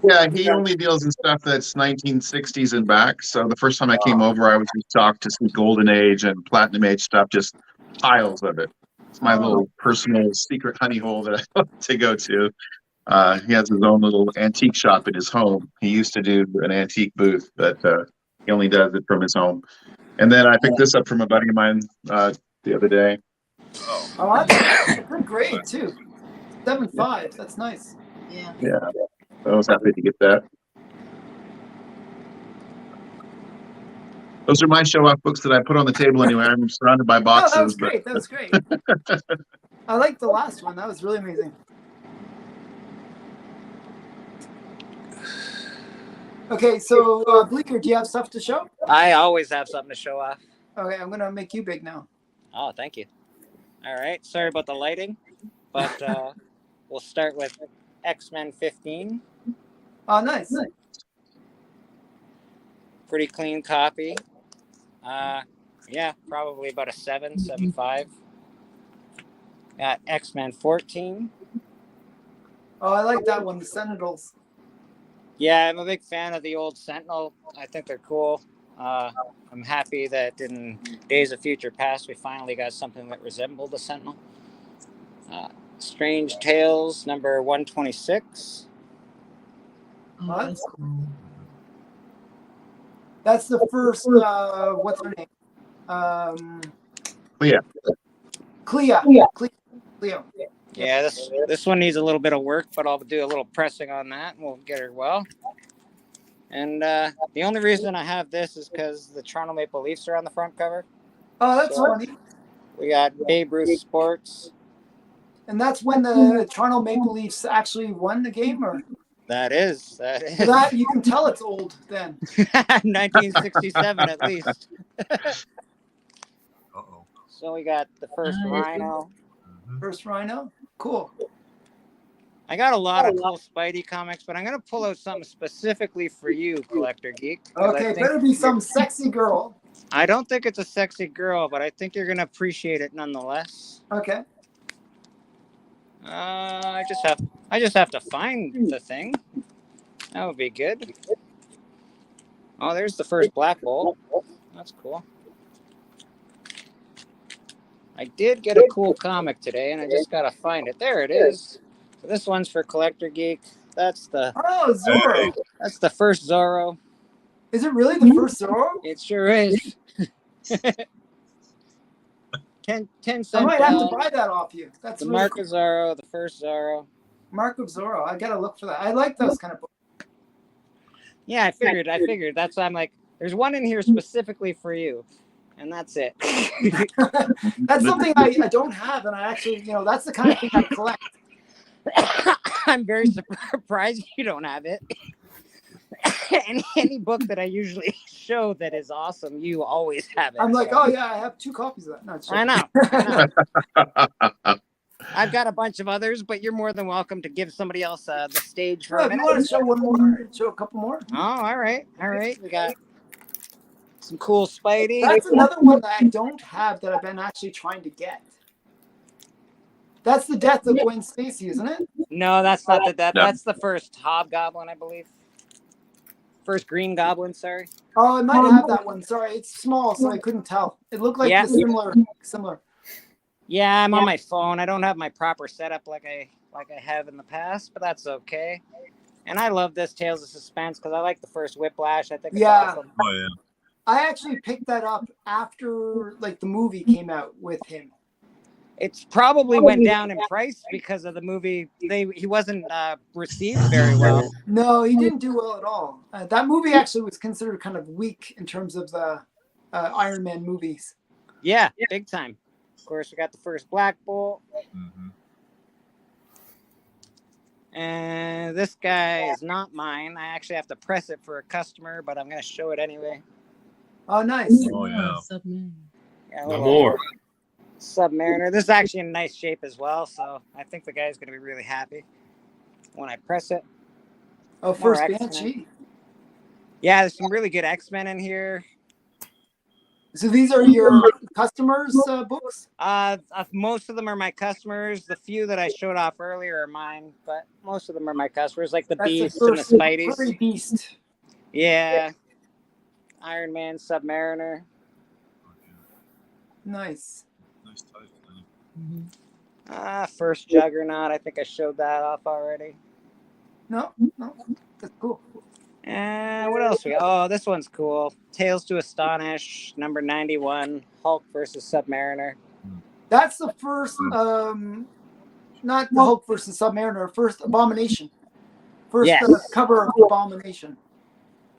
yeah, he only deals in stuff that's 1960s and back. So the first time I came over, I was shocked to see Golden Age and Platinum Age stuff, just piles of it. It's my little personal secret honey hole that I like to go to. He has his own little antique shop in his home. He used to do an antique booth, but he only does it from his home. And then I picked this up from a buddy of mine the other day. Oh, that's a good grade too. 7.5. That's nice. Yeah. Yeah, I was happy to get that. Those are my show-off books that I put on the table anyway. I'm surrounded by Oh, boxes. that was but great. That was great. I liked the last one. That was really amazing. Okay, so Bleeker, do you have stuff to show? I always have something to show off. Okay, I'm gonna make you big now. Oh, thank you. All right. Sorry about the lighting, but we'll start with X-Men 15. Oh, nice. Pretty clean copy. Yeah, probably about a 7.5. Got X-Men 14. Oh, I like that one. The Sentinels. Yeah, I'm a big fan of the old Sentinel. I think they're cool. I'm happy that in Days of Future Past we finally got something that resembled a Sentinel. Strange Tales number 126. Oh, that's cool. That's the first. What's her name? Yeah. Cleo. Yeah, this one needs a little bit of work, but I'll do a little pressing on that and we'll get her well. And the only reason I have this is because the Toronto Maple Leafs are on the front cover. Oh, that's funny. We got Babe Ruth Sports. And that's when the Toronto Maple Leafs actually won the game, or That is. so that you can tell it's old then. 1967 at least. Uh-oh. So we got the first Rhino. First Rhino. Cool. I got a lot of cool Spidey comics, but I'm going to pull out something specifically for you, Collector Geek. Okay, better be some sexy girl. I don't think it's a sexy girl, but I think you're going to appreciate it nonetheless. Okay. I just have to find the thing. That would be good. Oh, there's the first Black Bolt. That's cool. I did get a cool comic today, and I just got to find it. There it is. So this one's for Collector Geek. That's the Zorro. That's the first Zorro. Is it really the first Zorro? It sure is. 10 cents. I might have to buy that off you. That's the really Mark cool. of Zorro, the first Zorro. Mark of Zorro. I gotta look for that. I like those kind of books. Yeah, I figured. That's why I'm like, there's one in here specifically for you. And that's it. That's something I don't have, and I actually, that's the kind of thing I collect. I'm very surprised you don't have it. Any book that I usually show that is awesome, you always have it. I'm like, oh yeah, I have 2 copies of that. No, it's I know. I've got a bunch of others, but you're more than welcome to give somebody else the stage for a If you minute. want to show one more, show a couple more. Oh, all right. We got some cool Spidey. That's another one that I don't have that I've been actually trying to get. That's the death of Gwen Stacy, isn't it? No, that's not the death. No. That's the first Hobgoblin, I believe. First Green Goblin, sorry. Oh, I might have that one. Sorry, it's small, so I couldn't tell. It looked like the similar. Yeah, I'm on my phone. I don't have my proper setup like I have in the past, but that's okay. And I love this Tales of Suspense because I like the first Whiplash. I think it's awesome. Oh yeah. I actually picked that up after the movie came out with him. It's probably went down in price because of the movie. He wasn't received very well. No, he didn't do well at all. That movie actually was considered kind of weak in terms of the Iron Man movies. Yeah, big time. Of course, we got the first Black Bolt. Mm-hmm. And this guy is not mine. I actually have to press it for a customer, but I'm going to show it anyway. Oh, nice. Oh yeah. Yeah, No more. Submariner. This is actually in nice shape as well, so I think the guy's going to be really happy when I press it. Oh, first X-Men. Banshee. Yeah, there's some really good X-Men in here. So these are your customers' books? Most of them are my customers. The few that I showed off earlier are mine, but most of them are my customers, like the That's Beast the and the first Spideys. furry Beast. Yeah. Iron Man, Submariner. Nice. Nice title. First Juggernaut. I think I showed that off already. No, that's cool. And what else we got? Oh, this one's cool. Tales to Astonish, number 91, Hulk versus Submariner. That's the first, not the Hulk versus Submariner, first Abomination. First Yes. Cover of Abomination.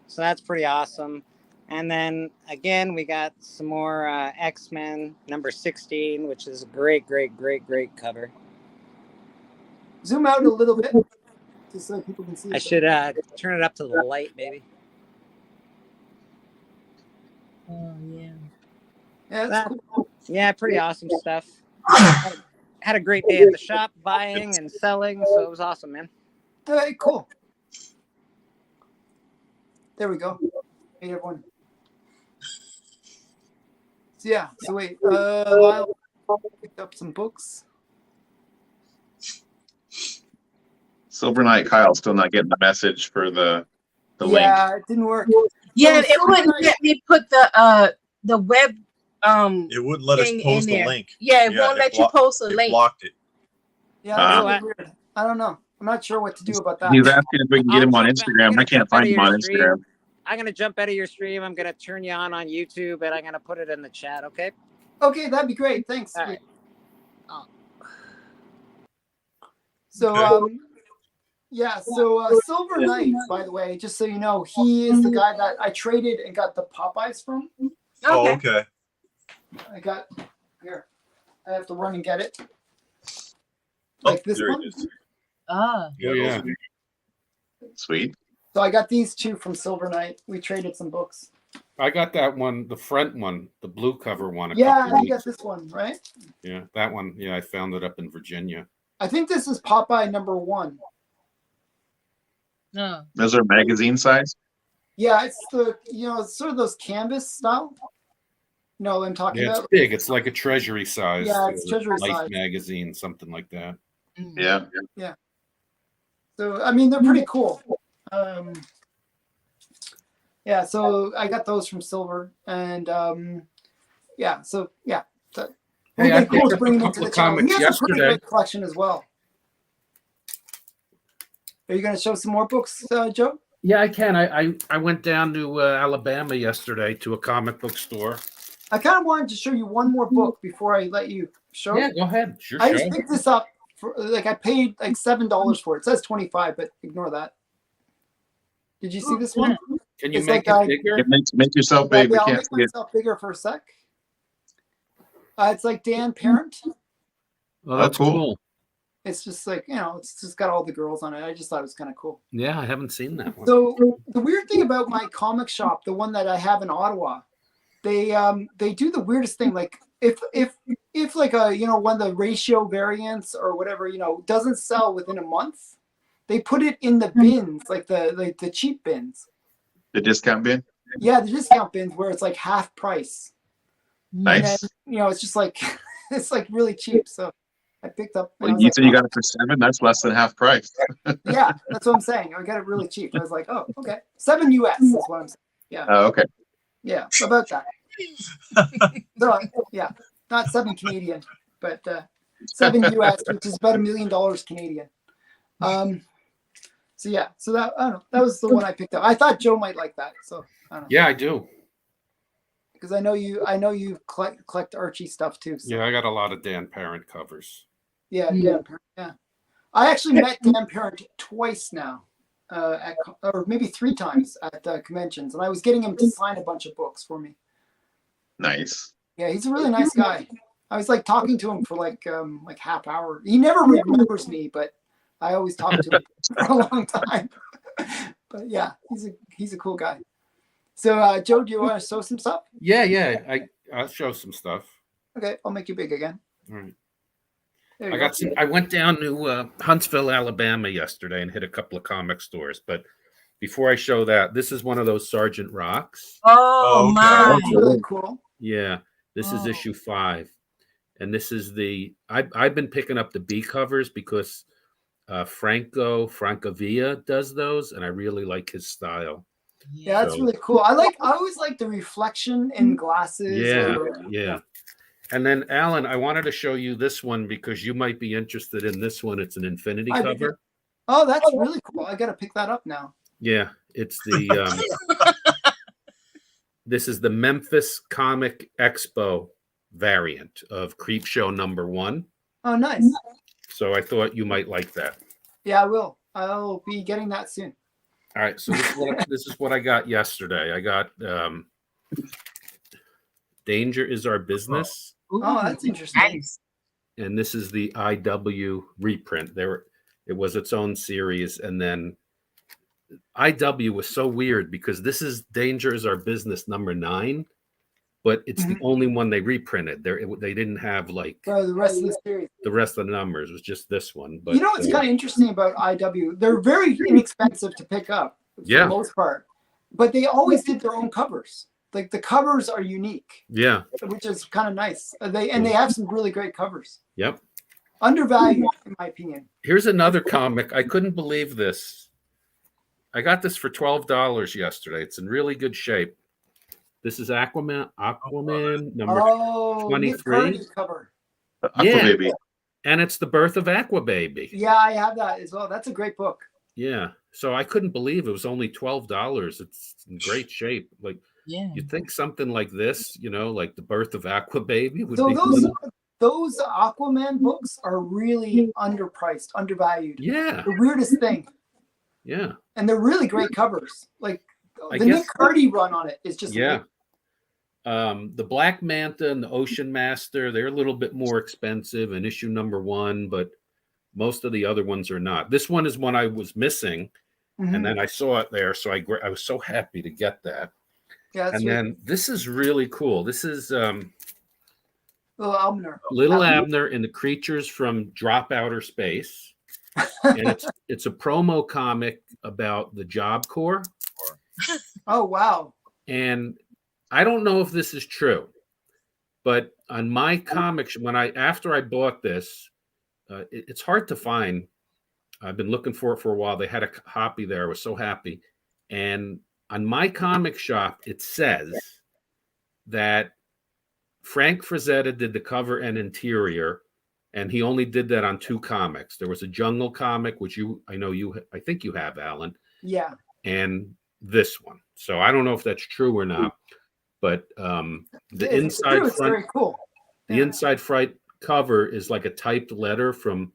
So that's pretty awesome. And then again, we got some more X-Men, number 16, which is a great cover. Zoom out a little bit, just so people can see. I should turn it up to the light, maybe. Oh yeah. Yeah, that's cool. Yeah, pretty awesome stuff. Had a great day at the shop, buying and selling, so it was awesome, man. All right, cool. There we go. Hey, everyone. So yeah, so wait, Lyle picked up some books. Silver Knight Kyle still not getting the message for the link. Yeah, it didn't work. Yeah, So it wouldn't let me put the web It wouldn't let us thing post in the there. link. Yeah, it won't let you post a It link. blocked it. Yeah, that's Ah. really weird. I don't know. I'm not sure what to do about that. He's asking if we can get him on I'm Instagram. gonna I can't jump out find of him on your stream. Instagram. I'm going to jump out of your stream. I'm going to turn you on YouTube, and I'm going to put it in the chat, okay? Okay, that'd be great. Thanks. All right. So, Okay. yeah, so Silver Knight, by the way, just so you know, he is the guy that I traded and got the Popeyes from. Oh, Okay. okay. I got here. I have to run and get it. Oh, Like this there one. it is. Ah. Yeah, Oh, those yeah. are- Sweet. So I got these two from Silver Knight. We traded some books. I got that one, the front one, the blue cover one. Yeah, couple you got weeks. this one, right? Yeah, that one. Yeah, I found it up in Virginia. I think this is Popeye number 1. No. Those are magazine size. Yeah, it's the it's sort of those canvas style. You know what I'm talking Yeah, it's about? big. It's like a treasury size. Yeah, it's treasury Life size. magazine, something like that. Yeah. So I mean, they're pretty cool. Yeah, so I got those from Silver, and yeah, so yeah, so Hey, I it'd be cool picked to up bring a them into couple the of channel. He comics has a pretty yesterday. great collection as well. Are you going to show some more books, Joe? Yeah, I can. I went down to Alabama yesterday to a comic book store. I kind of wanted to show you one more book before I let you show. Yeah, go ahead. Sure, I show. just picked this up for I paid like $7 for it. It says 25, but ignore that. Did you see this one? Can you it's make like it bigger? Make yourself big. We I'll can't make see it. myself bigger for a sec. It's like Dan Parent. Oh, that's cool. cool. It's just like, it's just got all the girls on it. I just thought it was kind of cool. Yeah, I haven't seen that one. So the weird thing about my comic shop, the one that I have in Ottawa, they do the weirdest thing. Like if like a one of the ratio variants or whatever doesn't sell within a month, they put it in the bins, like the cheap bins. The discount bin. Yeah, the discount bins where it's like half price. Nice. And then, it's just like it's like really cheap. So I picked up. Well, you said you got it for $7. That's less than half price. Yeah, that's what I'm saying. I got it really cheap. I was like, oh, okay, $7 US is what I'm saying. Yeah. Oh, okay. Yeah, about that. So yeah, not 7 Canadian, but 7 US, which is about $1 million Canadian. So yeah, so that I don't know. That was the one I picked up. I thought Joe might like that. So I don't know. Yeah, I do. because I know you collect Archie stuff too. So. Yeah, I got a lot of Dan Parent covers. Yeah, Dan Parent. Yeah, I actually met Dan Parent twice now, or maybe 3 times at conventions, and I was getting him to sign a bunch of books for me. Nice. Yeah, he's a really nice guy. I was like talking to him for like half hour. He never remembers me, but I always talk to him for a long time. But yeah, he's a cool guy. So Joe, do you want to sew some stuff? Yeah. I'll show some stuff. Okay, I'll make you big again. All right. There you go. I went down to Huntsville, Alabama yesterday and hit a couple of comic stores. But before I show that, this is one of those Sergeant Rocks. Oh, okay. my. That's really cool. Yeah, this is issue 5, and this is I've been picking up the B covers because Francavilla does those, and I really like his style. Yeah, that's So- really cool. I always like the reflection in glasses. Yeah. And then, Alan, I wanted to show you this one because you might be interested in this one. It's an Infinity cover. Oh, that's really cool. I got to pick that up now. Yeah, it's the this is the Memphis Comic Expo variant of Creepshow #1. Oh, nice. So I thought you might like that. Yeah, I will. I'll be getting that soon. All right, so this is what I got yesterday. I got Danger Is Our Business. Oh, that's interesting. Nice. And this is the IW reprint. It was its own series, and then IW was so weird because this is Danger Is Our Business #9, but it's the only one they reprinted. They didn't have like For the rest of the series. the rest of the numbers. It was just this one. But You know what's kind of interesting about IW? They're very inexpensive to pick up for Yeah. the most part, but they always did their own covers. Like the covers are unique, yeah, which is kind of nice. They have some really great covers. yep. Undervalued, in my opinion. Here's another comic. I couldn't believe this. I got this for $12 yesterday. It's in really good shape. This is Aquaman number Oh, 23. Nick Cardy cover. Yeah. Baby. and it's the birth of Aquababy. Yeah, I have that as well. That's a great book. Yeah. So I couldn't believe it was only $12. It's in great shape. Like Yeah. you'd think something like this, like the birth of Aquababy would So be those Aquaman books are really underpriced, undervalued. Yeah. The weirdest thing. Yeah. And they're really great covers. Like I the guess- Nick Cardy run on it is just Yeah. The Black Manta and the Ocean Master, they're a little bit more expensive in issue #1, but most of the other ones are not. This one is one I was missing, Mhm. and then I saw it there, so I was so happy to get that. Yeah, that's And then this is really cool. This is Little Almaner. Little Abner and the Creatures from Drop Outer Space. And it's a promo comic about the Job Corps. Oh wow. And I don't know if this is true, but on my comics, after I bought this, it's hard to find. I've been looking for it for a while. They had a copy there. I was so happy. And on my comic shop, it says that Frank Frazetta did the cover and interior, and he only did that on 2 comics. There was a Jungle comic, which I think you have, Alan, Yeah. and this one. So I don't know if that's true or not, but the If it's inside true, it's front, very cool. the Yeah. inside front cover is like a typed letter from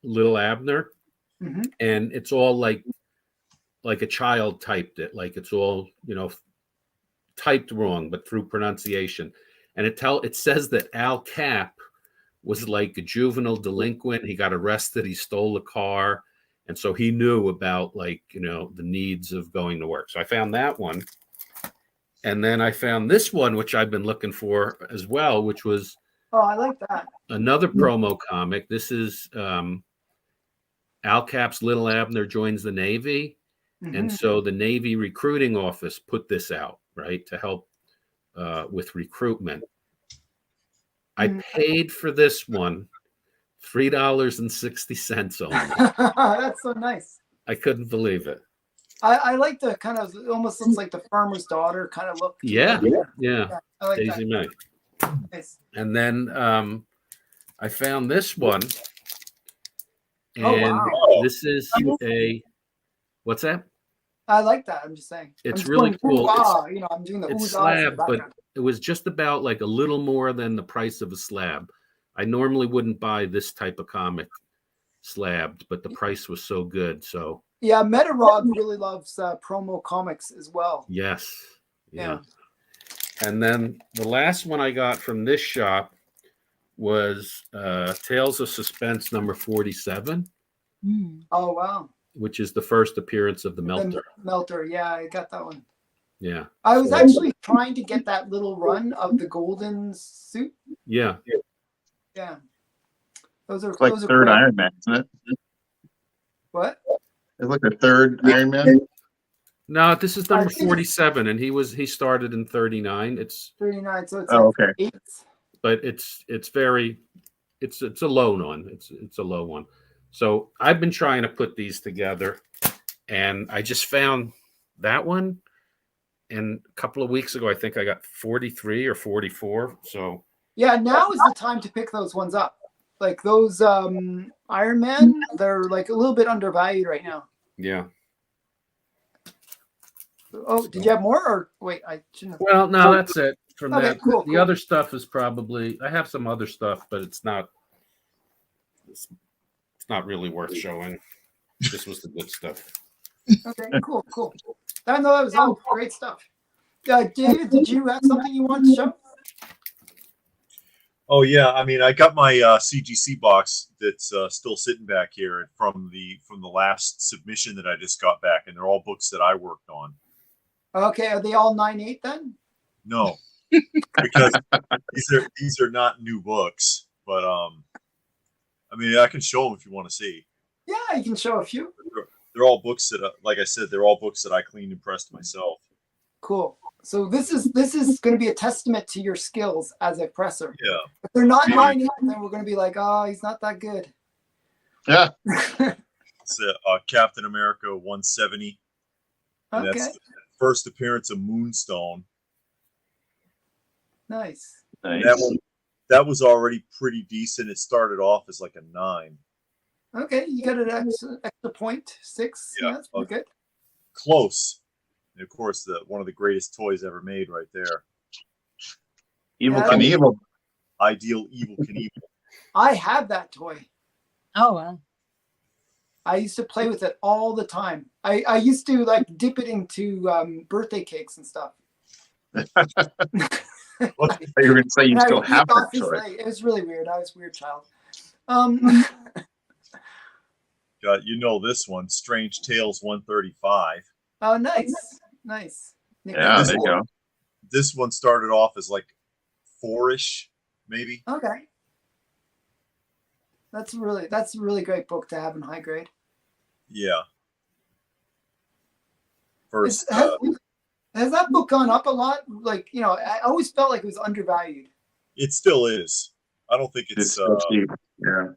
Little Abner, Mhm. and it's all like a child typed it, like it's all typed wrong, but through pronunciation. And it says that Al Cap was like a juvenile delinquent. He got arrested. He stole a car. And so he knew about the needs of going to work. So I found that one. And then I found this one, which I've been looking for as well, which was Oh, I like that. another promo comic. This is Al Cap's Little Abner joins the Navy. And Mhm. so the Navy recruiting office put this out, right, to help with recruitment. I paid for this one $3.60 only. That's so nice. I couldn't believe it. I like the kind of, it almost looks like the farmer's daughter kind of look. Yeah. I like Daisy May. that. Nice. And then I found this one. And Oh, wow. this is what's that? I like that. I'm just saying. It's I'm just really going, cool. Ooh, ah, you know, I'm doing the It's oohs, ahs in the slab, but background. it was just about like a little more than the price of a slab. I normally wouldn't buy this type of comic slabbed, but the price was so good. So Yeah, Metarog really loves promo comics as well. yes, Yeah. And then the last one I got from this shop was Tales of Suspense number 47, Oh wow. which is the first appearance of the The Melter. Melter, yeah, I got that one. Yeah. I was So- actually trying to get that little run of the golden suit. Yeah. Yeah. Those are It's like those are third cool. Iron Man, isn't it? What? It's like the third Iron Man. No, this is number I think- 47, and he started in 39. It's 39, so it's Oh, like okay. 8. but it's a low one. It's a low one. So I've been trying to put these together, and I just found that one. And a couple of weeks ago, I think I got 43 or 44. So Yeah, now is the time to pick those ones up. Like those Iron Man, they're like a little bit undervalued right now. yeah. Oh, did you have more or wait, I shouldn't have. Well, no, that's it. From Okay, that, cool, the cool. other stuff is probably I have some other stuff, but it's not really worth showing. This was the good stuff. Okay, cool, cool. I know that was all great stuff. David, did you have something you wanted to show? Oh yeah, I mean, I got my CGC box that's still sitting back here from the last submission that I just got back, and they're all books that I worked on. Okay, are they all 9.8 then? No, because these are not new books, but I mean, I can show them if you want to see. Yeah, you can show a few. They're all books that, like I said, they're all books that I cleaned and pressed myself. Cool. So this is going to be a testament to your skills as a presser. Yeah. If they're not 9.8, then we're going to be like, oh, he's not that good. Yeah. It's Captain America 170. And Okay, that's the first appearance of Moonstone. nice. Nice. That was already pretty decent. It started off as like a 9. Okay, you got an extra point, 6. Yeah. Yeah, that's pretty good. Close. And of course, one of the greatest toys ever made right there. Evil Yeah. Knievel. Ideal Evil Knievel. I have that toy. Oh well. I used to play with it all the time. I used to like dip it into birthday cakes and stuff. You were going to say you And I still would have eat off that his toy. leg. It was really weird. I was a weird child. You know this one, Strange Tales 135. Oh, nice, nice. Yeah, This there you one- go. This one started off as like 4-ish, maybe. Okay. That's a really great book to have in high grade. Yeah. First, Has that book gone up a lot? Like, you know, I always felt like it was undervalued. it still is. I don't think It's it's. so cheap. Yeah.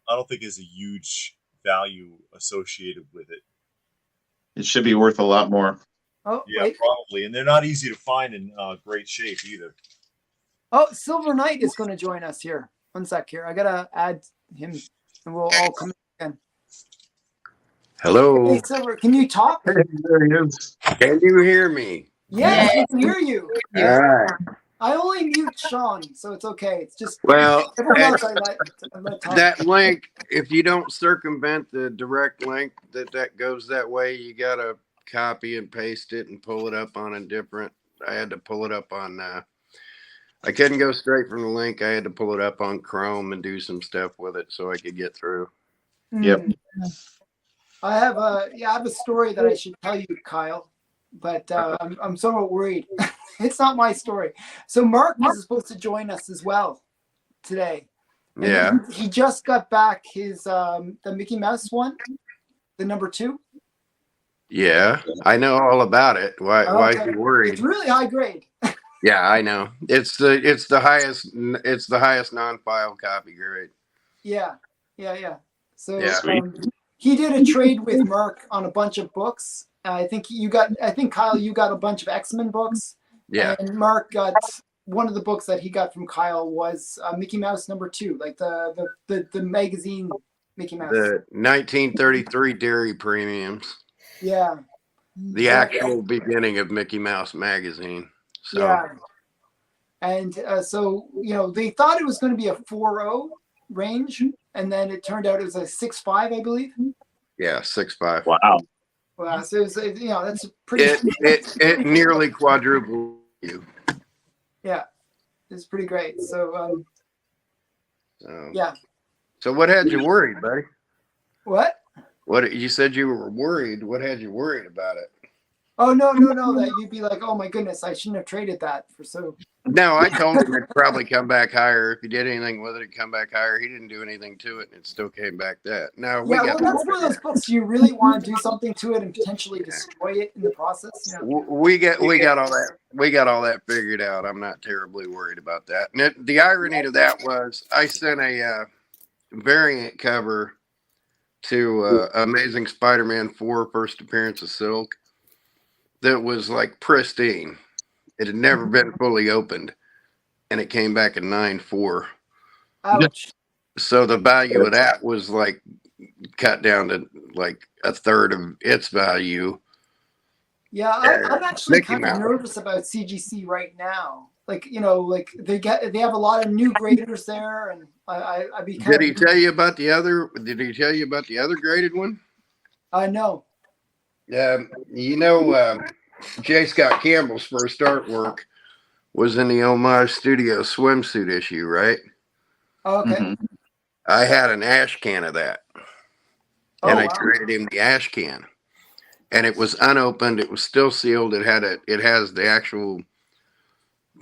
I don't think there's a huge value associated with it. It should be worth a lot more. Oh, Yeah, wait. probably, and they're not easy to find in great shape either. Oh, Silver Knight is going to join us here. One sec here. I got to add him and we'll all come in. Hello. Hey, Silver, can you talk? There he is. Can you hear me? Yes, we can hear you. All right. I only mute Sean, so it's okay. It's just Well, everyone else I let talk. that link, if you don't circumvent the direct link that goes that way, you got to copy and paste it and pull it up on a different. I had to pull it up on. I couldn't go straight from the link. I had to pull it up on Chrome and do some stuff with it so I could get through. Yep. I have a story that I should tell you, Kyle, but I'm somewhat worried. It's not my story. So Mark was supposed to join us as well today. And Yeah. He just got back his the Mickey Mouse one, the number 2. Yeah. I know all about it. Why is Okay. he worried? It's really high grade. Yeah, I know. It's the highest non-file copy grade. Yeah. So Yeah. Sweet. he did a trade with Mark on a bunch of books. I think Kyle, you got a bunch of X-Men books. Yeah. And Mark got one of the books that he got from Kyle was Mickey Mouse number 2, like the magazine Mickey Mouse. The 1933 dairy premiums. Yeah. The actual beginning of Mickey Mouse magazine. So Yeah. And so, you know, they thought it was going to be a 4.0 range, and then it turned out it was a 6.5, I believe. yeah, 6'5". Wow. Wow. So it was, you know, that's pretty. It nearly quadrupled you. Yeah, it's pretty great. So, So, yeah. So what had you worried, buddy? What? What you said you were worried? What had you worried about it? Oh no! That you'd be like, oh my goodness, I shouldn't have traded that for so. No, I told him it'd probably come back higher. If he did anything with it, it'd come back higher. He didn't do anything to it, and it still came back that. No, we Yeah, got. well, that's one of those books you really want to do something to it and potentially destroy it in the process. You know? We got all that. We got all that figured out. I'm not terribly worried about that. And the irony to that was, I sent a variant cover to Amazing Spider-Man 4 First Appearance of Silk that was like pristine. It had never been fully opened, and it came back at 9.4. Ouch. So the value of that was like cut down to like a third of its value. Yeah, I'm actually Mickey kind of Mouse. nervous about CGC right now. Like, you know, like they have a lot of new graders there, and I'd be kind Did he tell you about the other? Did he tell you about the other graded one? I know. You know, J. Scott Campbell's first artwork was in the Homage Studio swimsuit issue, right? Oh, okay. Mhm. I had an ash can of that, Oh, and I wow. traded him the ash can, and it was unopened. It was still sealed. It has the actual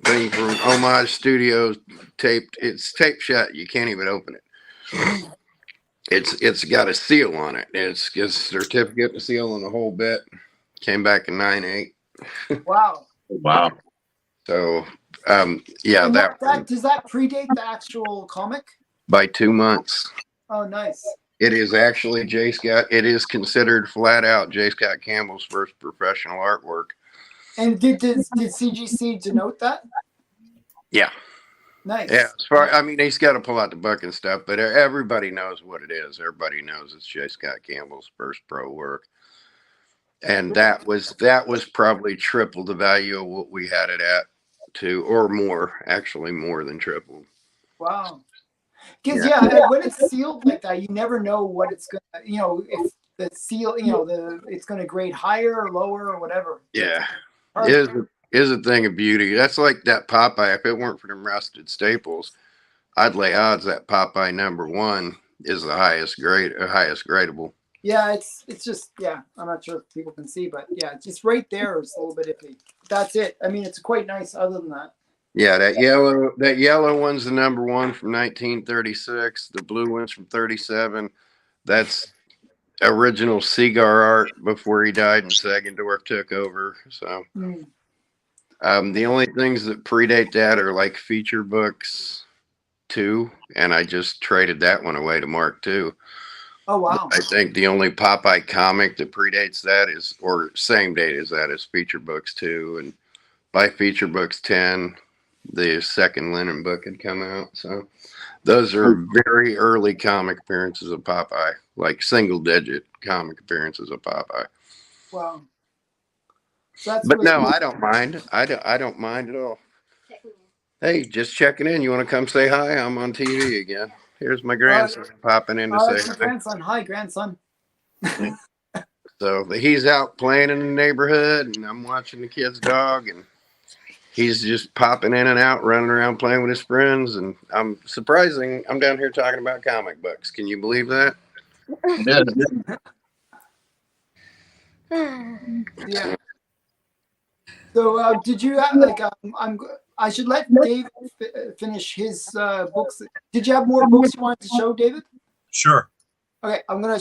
thing from Homage Studios taped. It's taped shut. You can't even open it. It's got a seal on it. It's certificate, the seal, and the whole bit. Came back in 9.8. Wow. Wow. So yeah, And that does that predate the actual comic? by 2 months. Oh, nice. It is actually J. Scott. It is considered flat out J. Scott Campbell's first professional artwork. And did CGC denote that? Yeah. Nice. Yeah, I mean, he's got to pull out the book and stuff, but everybody knows what it is. Everybody knows it's J. Scott Campbell's first pro work, and that was probably triple the value of what we had it at, or more, actually more than triple. Wow. Because yeah, when it's sealed like that, you never know what it's gonna. You know, if the seal, you know, it's gonna grade higher or lower or whatever. Yeah, is a thing of beauty. That's like that Popeye. If it weren't for them rusted staples, I'd lay odds that Popeye #1 is the highest gradable. Yeah, it's just, yeah, I'm not sure if people can see, but yeah, it's just right there. It's a little bit iffy. That's it. I mean, it's quite nice. Other than that. Yeah, that yellow one's the #1 from 1936. The blue one's from 37. That's original Seagar art before he died and Sagendorf took over. So. The only things that predate that are like feature books 2, and I just traded that one away to Mark II. Oh, wow. I think the only Popeye comic that predates that is, or same date as that, is feature books 2, and by feature books 10, the second Lennon book had come out. So those are very early comic appearances of Popeye, like single digit comic appearances of Popeye. Wow. That's But really no, cool. I don't mind. I don't mind at all. Hey, just checking in. You want to come say hi? I'm on TV again. Here's my grandson popping in to That's say your hi. grandson. Hi, grandson. So he's out playing in the neighborhood, and I'm watching the kid's dog, and he's just popping in and out, running around playing with his friends. And I'm down here talking about comic books. Can you believe that? Yeah. So did you have like I should let David finish his books. Did you have more books you wanted to show, David? Sure. Okay, I'm gonna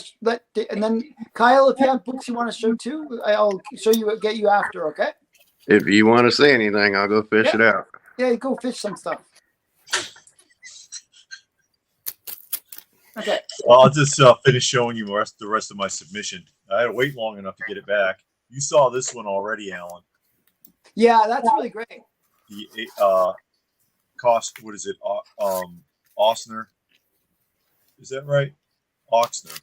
and then Kyle, if you have books you want to show too, I'll get you after. Okay. If you want to say anything, I'll go fish it out. Yeah, go fish some stuff. Okay. Well, I'll just finish showing you the rest of my submission. I had to wait long enough to get it back. You saw this one already, Alan. Yeah, that's really great. The cost, what is it? Osner. Is that right? Oxner.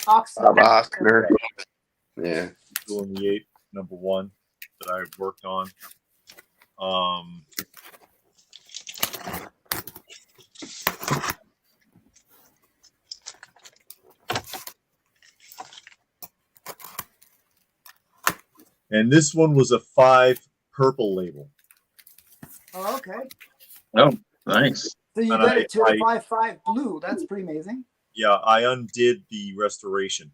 Oxnard. Oscar. Yeah. Doing the #1 that I worked on. And this one was a 5 purple label. Oh, okay. Oh, nice. So you And got it to a 5.5 blue. That's pretty amazing. Yeah, I undid the restoration.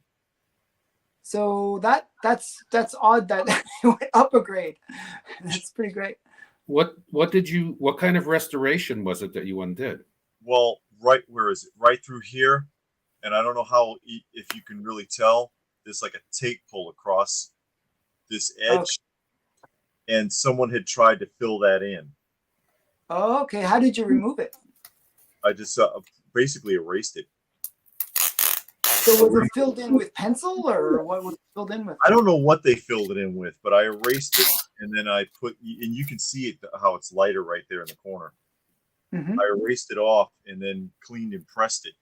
So that's odd that it went up a grade. That's pretty great. What kind of restoration was it that you undid? Well, where is it? Right through here. And I don't know if you can really tell, there's like a tape pull across this edge. Okay. And someone had tried to fill that in. Oh, okay. How did you remove it? I just basically erased it. So was it filled in with pencil, or what was it filled in with? I don't know what they filled it in with, but I erased it, and then I put, and you can see it how it's lighter right there in the corner. Mm-hmm. I erased it off and then cleaned and pressed it,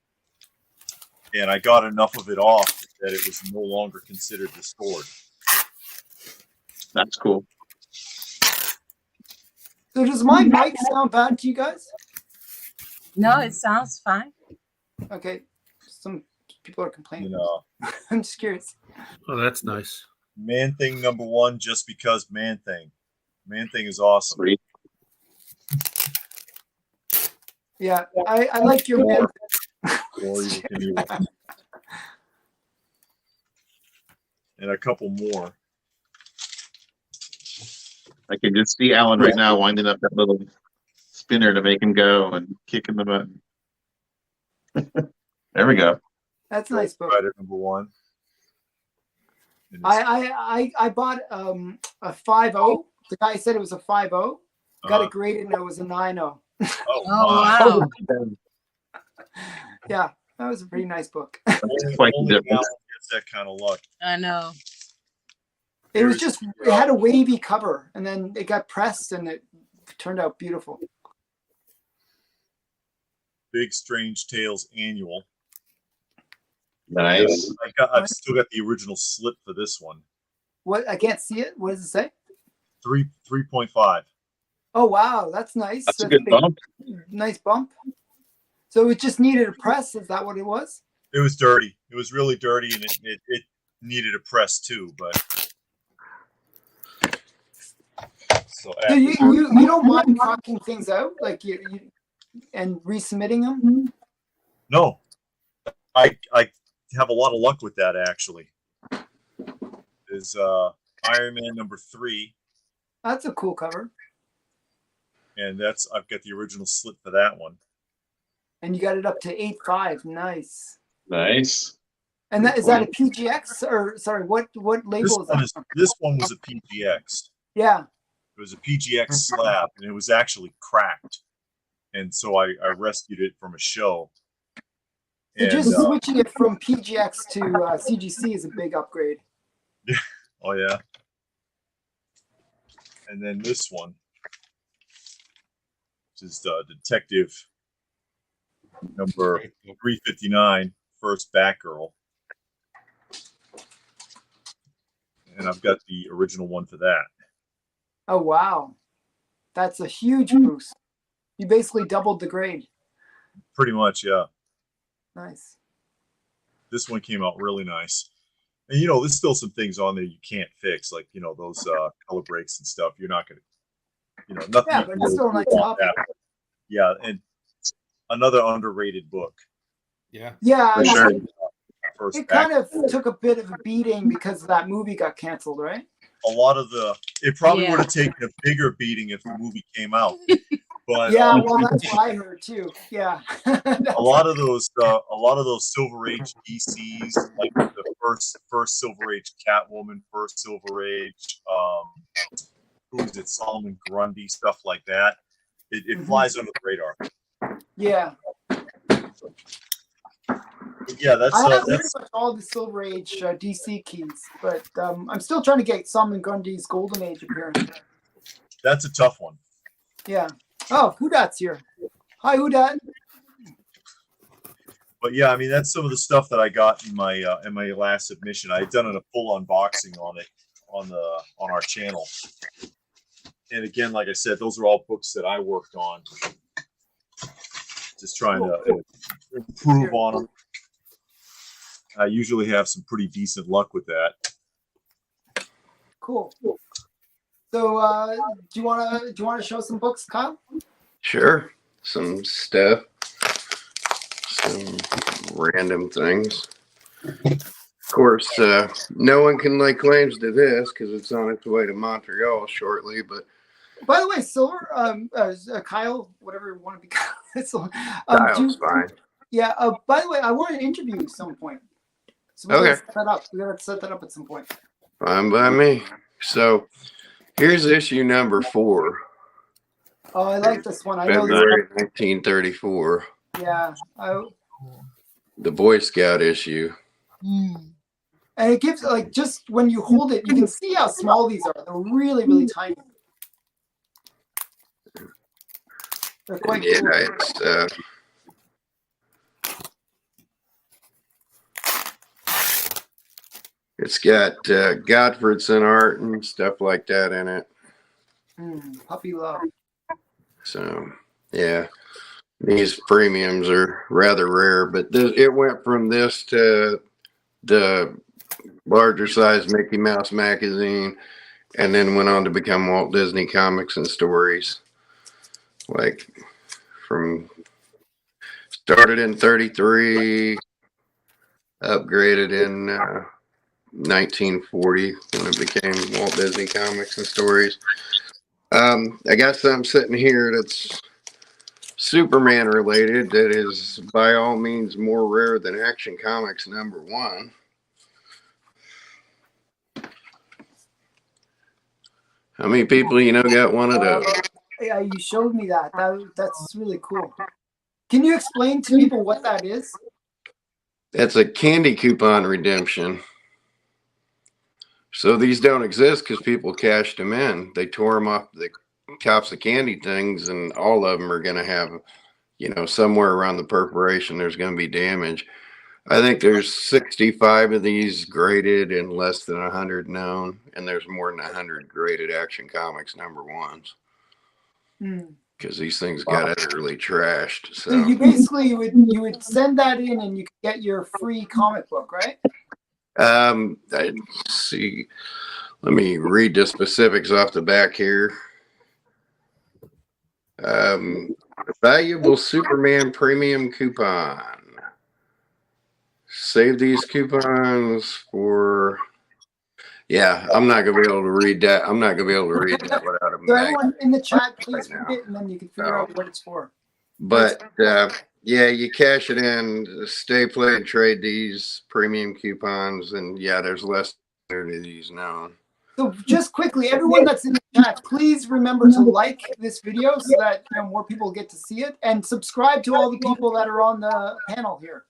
and I got enough of it off that it was no longer considered discord. That's cool. So does my mic sound bad to you guys? No, it sounds fine. Okay. Some people are complaining. You know, I'm just curious. Oh, that's nice. Man Thing #1, just because Man Thing. Man Thing is awesome. Sweet. Yeah, I like your man. Or you can do it. And a couple more. I can just see Alan right now winding up that little spinner to make him go and kicking the button. There we go. That's a nice book. Rider #1. And it's- I bought a 5.0. The guy said it was a 5.0. Got it graded and it was a 9.0. Oh, Oh, my. wow. Yeah, that was a pretty nice book. Only, quite the only difference. Alan gets that kind of luck. I know. It was just, it had a wavy cover and then it got pressed and it turned out beautiful. Big Strange Tales Annual. Nice. I've still got the original slip for this one. What? I can't see it. What does it say? 3.5. Oh, wow. That's nice. That's a good big. bump. Nice bump. So it just needed a press. Is that what it was? It was dirty. It was really dirty, and it needed a press too. But so So you don't mind crocking things out, like you and resubmitting them? no, I have a lot of luck with that actually. Is Iron Man #3, That's a cool cover. and I've got the original slip for that one. And you got it up to 8.5. Nice. Nice. And is that a PGX or sorry, what label is that? This one was a PGX. Yeah. It was a PGX slab, and it was actually cracked. And so I rescued it from a show. So And, just switching it from PGX to CGC is a big upgrade. oh yeah. And then this one, which is Detective number 359, First Batgirl. And I've got the original one for that. Oh, wow. That's a huge boost. You basically doubled the grade. Pretty much, yeah. Nice. This one came out really nice. And, there's still some things on there you can't fix, like, those color breaks and stuff. You're not going to, nothing. Yeah, you but can it's still a really nice do topic. about that. Yeah, and another underrated book. Yeah. Yeah, For sure. First it kind Batgirl. of took a bit of a beating because that movie got canceled, right? A lot of it probably Yeah. would have taken a bigger beating if the movie came out. But Yeah, well, that's what I heard too. Yeah. a lot of those Silver Age DCs, like the first Silver Age Catwoman, first Silver Age, who is it, Solomon Grundy, stuff like that. It flies under the radar. Yeah. But yeah, that's I have pretty that's much all the Silver Age DC keys, but I'm still trying to get Solomon Grundy's Golden Age appearance. that's a tough one. Yeah. Oh, Hudat's here. Hi, Hudat. But yeah, I mean that's some of the stuff that I got in my last submission. I had done a full unboxing on it on our channel. And again, like I said, those are all books that I worked on. Just trying to improve on them. I usually have some pretty decent luck with that. Cool. So, do you wanna show some books, Kyle? Sure. Some stuff. Some random things. Of course, no one can lay claims to this because it's on its way to Montreal shortly. But by the way, Silver, Kyle, whatever you want to be called. Kyle's fine. Yeah. By the way, I want to interview you at some point. So we gotta set that up. We gotta set that up at some point. Fine by me. So here's issue number 4. Oh, I like this one. I know February this. 1934. Yeah. The Boy Scout issue. And it gives, like, just when you hold it, you can see how small these are. They're really, really tiny. They're quite cool. It's got Godfredson art and stuff like that in it. Puppy love. So, yeah. These premiums are rather rare, but it went from this to the larger size Mickey Mouse magazine, and then went on to become Walt Disney Comics and Stories. Like, started in 33, upgraded in 1940 when it became Walt Disney Comics and Stories. I got something sitting here that's Superman related that is by all means more rare than Action Comics #1. How many people you know got one of those? Yeah, you showed me that. That's really cool. Can you explain to people what that is? That's a candy coupon redemption. So these don't exist because people cashed them in. They tore them off the tops of candy things, and all of them are going to have, somewhere around the perforation, there's going to be damage. I think there's 65 of these graded and less than 100 known, and there's more than 100 graded Action Comics #1s. Because these things got utterly trashed. So you basically you would send that in, and you could get your free comic book, right? Let's see. Let me read the specifics off the back here. Valuable Superman premium coupon. Save these coupons for. Yeah, I'm not gonna be able to read that. I'm not gonna be able to read that without a. So everyone in the chat, please read it, and then you can figure out what it's for. But yeah, you cash it in, stay, play, and trade these premium coupons, and yeah, there's less of these now. So just quickly, everyone that's in the chat, please remember to like this video so that more people get to see it, and subscribe to all the people that are on the panel here.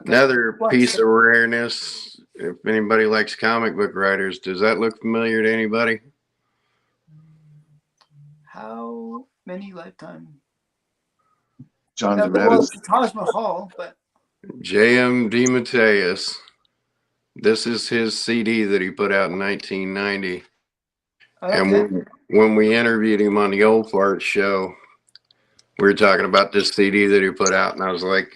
Okay. Another piece of rareness. If anybody likes comic book writers, does that look familiar to anybody? How many lifetime? John Well, Taj Mahal, but J.M. DeMatteis. This is his CD that he put out in 1990. Okay. And when we interviewed him on the Old Fart show, we were talking about this CD that he put out, and I was like,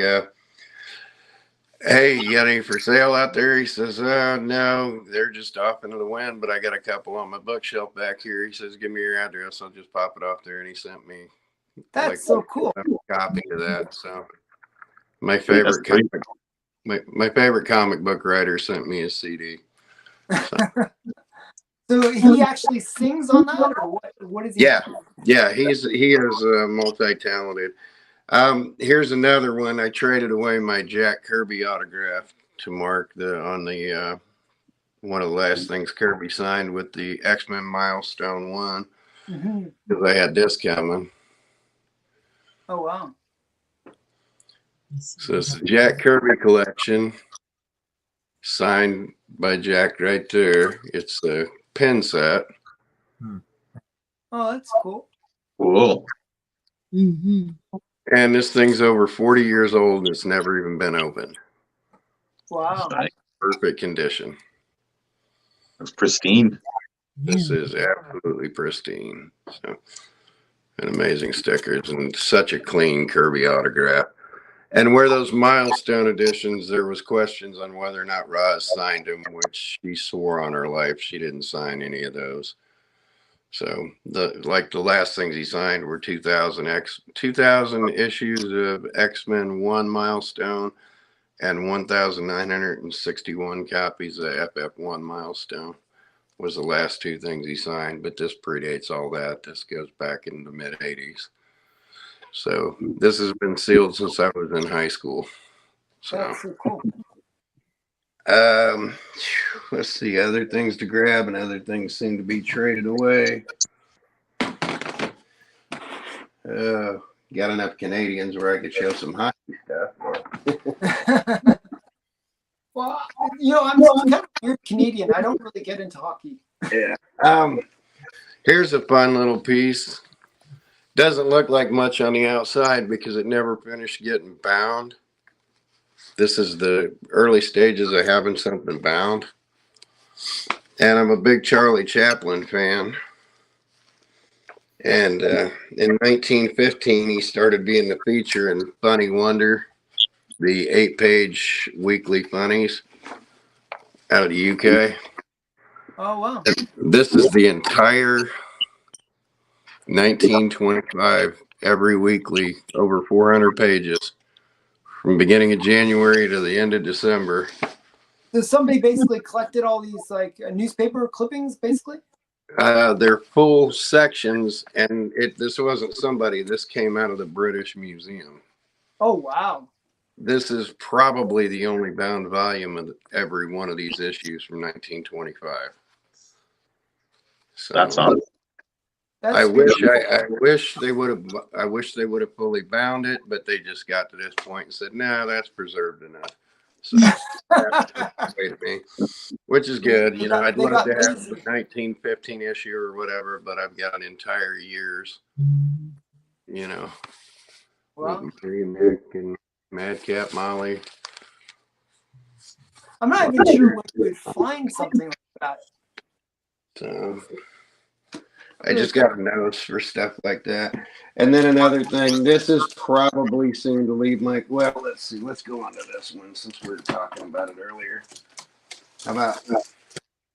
hey, you got any for sale out there? He says, no, they're just off into the wind, but I got a couple on my bookshelf back here. He says, give me your address. I'll just pop it off there. And he sent me so cool. A copy of that. So my favorite comic book writer sent me a CD. So he actually sings on that, or what is he? Yeah, he is multi-talented. Here's another one. I traded away my Jack Kirby autograph to Mark on the one of the last things Kirby signed with the X-Men Milestone 1 because I had this coming. Oh wow! So it's the Jack Kirby collection, signed by Jack right there. It's the pen set. Oh, that's cool. Cool. And this thing's over 40 years old and it's never even been opened. Wow. Perfect condition. That's pristine. This is absolutely pristine. So, and amazing stickers and such a clean Kirby autograph. And where those milestone editions, there was questions on whether or not Roz signed them, which she swore on her life she didn't sign any of those. So the last things he signed were 2000 issues of X-Men 1 milestone and 1,961 copies of FF1 milestone was the last two things he signed. But this predates all that. This goes back in the mid 80s. So this has been sealed since I was in high school. So That's so cool. let's see, other things to grab and other things seem to be traded away. Got enough Canadians where I could show some hockey stuff. Well, you know, I'm kind of weird Canadian. I don't really get into hockey. Yeah. Here's a fun little piece. Doesn't look like much on the outside because it never finished getting bound. This is the early stages of having something bound. And I'm a big Charlie Chaplin fan. And in 1915, he started being the feature in Funny Wonder, the 8-page weekly funnies out of the UK. Oh, wow. This is the entire 1925, every weekly, over 400 pages, from beginning of January to the end of December. So somebody basically collected all these like newspaper clippings, basically? They're full sections, and this wasn't somebody. This came out of the British Museum. Oh, wow. This is probably the only bound volume of every one of these issues from 1925. So That's awesome. That's I good. wish they would have fully bound it, but they just got to this point and said, "No, that's preserved enough." So wait a me, which is good. You know, I'd love to have the 1915 issue or whatever, but I've got an entire year's. You know, Well, Mick and Madcap Molly. I'm not even sure where you would find something like that. So I just got a nose for stuff like that. And then another thing, this is probably soon to leave my, well, let's see, let's go on to this one since we were talking about it earlier. How about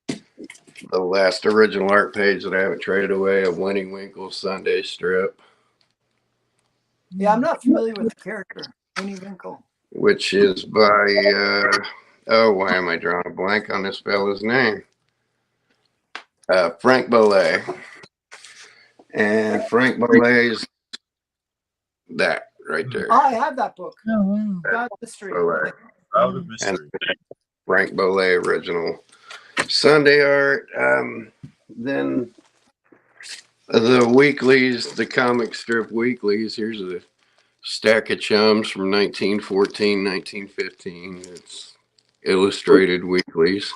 the last original art page that I haven't traded away, of Winnie Winkle's Sunday strip, Yeah, I'm not familiar with the character, Winnie Winkle. which is by, why am I drawing a blank on this fella's name? Frank Bollet. And Frank Bollet's that right there. Oh, I have that book. Oh, wow. God Mystery. Bollet. Out of mystery. And Frank Bollet original Sunday art. Then the weeklies, the comic strip weeklies. Here's a stack of chums from 1914, 1915. It's illustrated weeklies.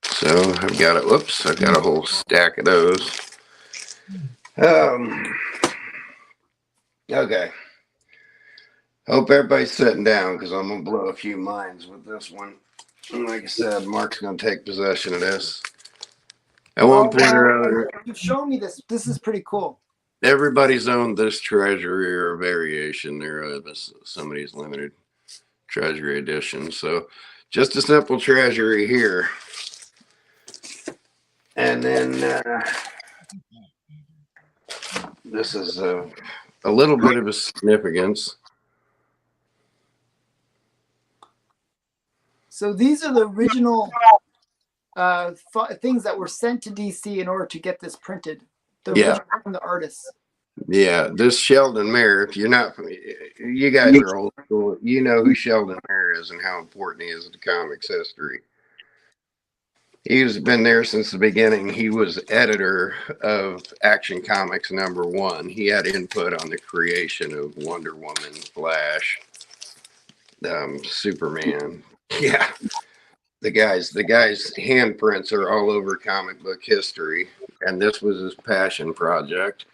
So I've got it. Whoops, I've got a whole stack of those. Okay. Hope everybody's sitting down because I'm gonna blow a few minds with this one. And like I said, Mark's gonna take possession of this. At one point or other, You've shown me this. This is pretty cool. everybody's owned this treasury or a variation thereof. Somebody's limited treasury edition. So just a simple treasury here. And then this is a little bit of a significance. So these are the original things that were sent to DC in order to get this printed. The original from the artists. Yeah, this Sheldon Mayer, if you're not, you guys are old school, you know who Sheldon Mayer is and how important he is to comics history. He's been there since the beginning. He was editor of Action Comics #1. He had input on the creation of Wonder Woman, Flash, Superman. Yeah, the guy's handprints are all over comic book history, and this was his passion project.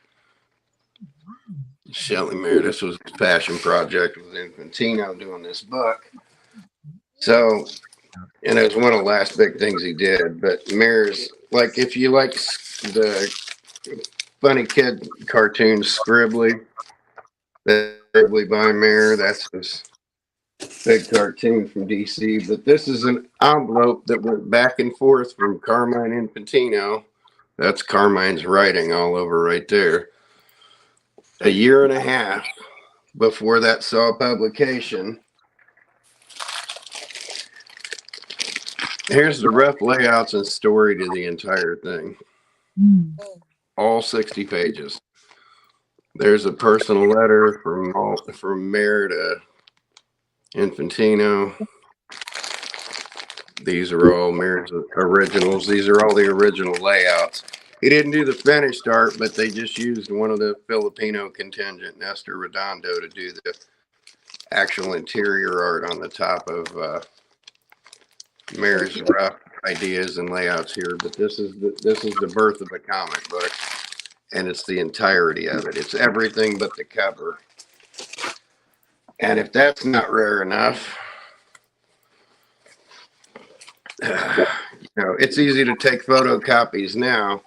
Sheldon Mayer, this was his passion project with Infantino doing this book. So, and it was one of the last big things he did. But Mayer's like if you like the funny kid cartoon Scribbly, the Scribbly by Mayor, that's his big cartoon from DC. But this is an envelope that went back and forth from Carmine Infantino. That's Carmine's writing all over right there. A year and a half before that saw publication. Here's the rough layouts and story to the entire thing. All 60 pages. There's a personal letter from Mayor to Infantino. These are all Mayor's originals. These are all the original layouts. He didn't do the finished art, but they just used one of the Filipino contingent, Nestor Redondo, to do the actual interior art on the top of Mayor's rough ideas and layouts here. But this is the birth of the comic book, and it's the entirety of it. It's everything but the cover. And if that's not rare enough, it's easy to take photocopies now,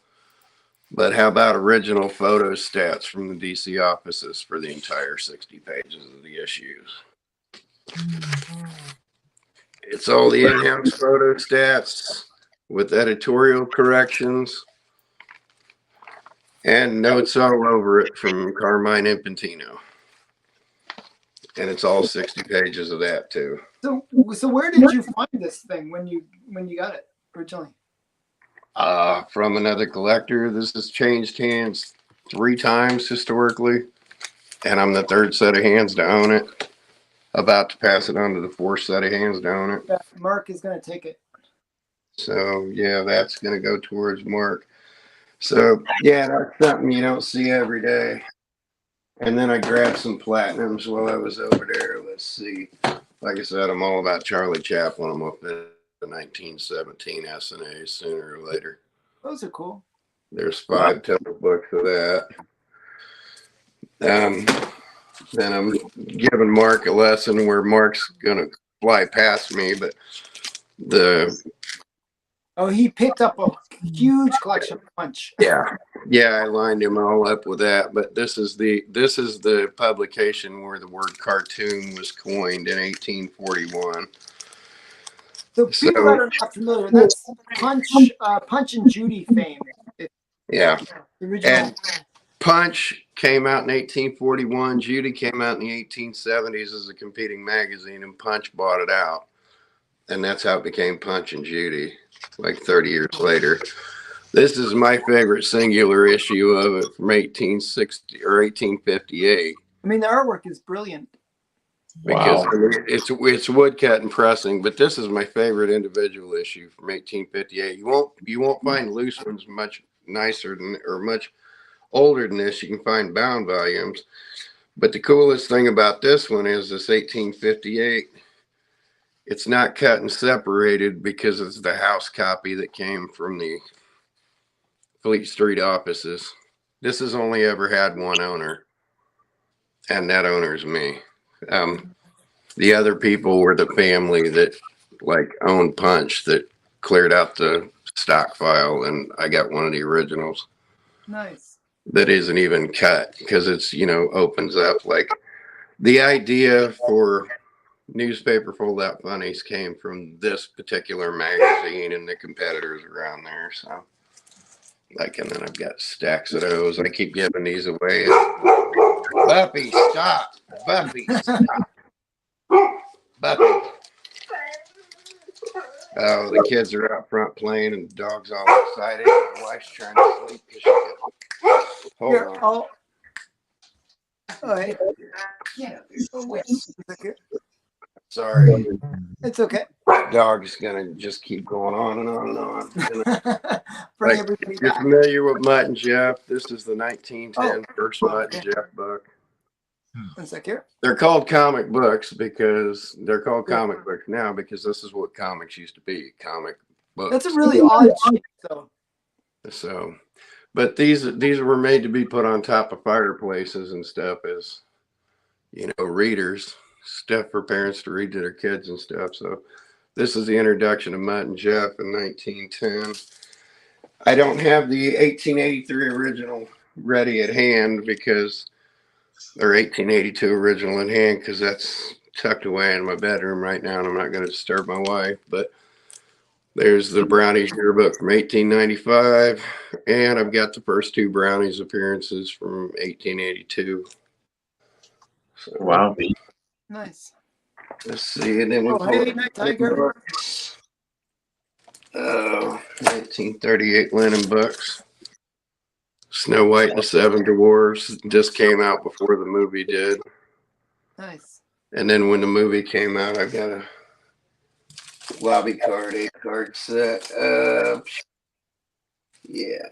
but how about original photo stats from the DC offices for the entire 60 pages of the issues? It's all the in-house photo stats with editorial corrections and notes all over it from Carmine Infantino. And it's all 60 pages of that too. So where did you find this thing when you got it originally? From another collector. This has changed hands 3 times historically, and I'm the 3rd set of hands to own it. About to pass it on to the 4th set of hands to own it. Yeah, Mark is going to take it. So yeah, that's going to go towards Mark. So yeah, that's something you don't see every day. And then I grabbed some platinums while I was over there. Let's see. Like I said, I'm all about Charlie Chaplin. I'm up in the 1917 SNA sooner or later. Those are cool. There's 5 total books of that. Then I'm giving Mark a lesson where Mark's going to fly past me, but he picked up a huge collection of Punch. Yeah, I lined him all up with that. But this is the publication where the word cartoon was coined in 1841. So people that are not familiar, that's Punch and Judy fame. Yeah. The original. And Punch came out in 1841. Judy came out in the 1870s as a competing magazine, and Punch bought it out. And that's how it became Punch and Judy, like 30 years later. This is my favorite singular issue of it from 1860 or 1858. I mean, the artwork is brilliant. Because it's woodcut and pressing, but this is my favorite individual issue from 1858. You won't find loose ones much nicer than or much older than this. You can find bound volumes, but the coolest thing about this one is this 1858. It's not cut and separated because it's the house copy that came from the Fleet Street offices. This has only ever had one owner, and that owner is me. The other people were the family that like owned Punch that cleared out the stock file, and I got one of the originals. Nice. That isn't even cut because it's, opens up. Like the idea for newspaper fold out funnies came from this particular magazine and the competitors around there. So and then I've got stacks of those. I keep giving these away. Buffy, stop. Buffy, stop. Buffy. Oh, the kids are out front playing and the dog's all excited. My wife's trying to sleep because she hold on. All right. Yeah. Sorry. It's okay. Dog's gonna just keep going on and on and on. Bring everybody You're back. familiar with Mutt and Jeff? This is the 1910 first Mutt and Jeff book. One sec here. They're called comic books because they're called comic books now because this is what comics used to be, comic books. That's a really odd shape, though. So, but these were made to be put on top of fireplaces and stuff as, readers, stuff for parents to read to their kids and stuff. So this is the introduction of Mutt and Jeff in 1910. I don't have the 1883 original ready at hand because, or 1882 original in hand because that's tucked away in my bedroom right now, and I'm not going to disturb my wife. But there's the Brownies yearbook from 1895, and I've got the first two Brownies appearances from 1882. So, Wow. Nice. let's see, and then we Oh, pull hey, up Night Tiger. 1938 Lennon books. Snow White and the Seven Dwarfs just came out before the movie did. Nice. And then when the movie came out, I got a lobby card, 8-card set. Yeah.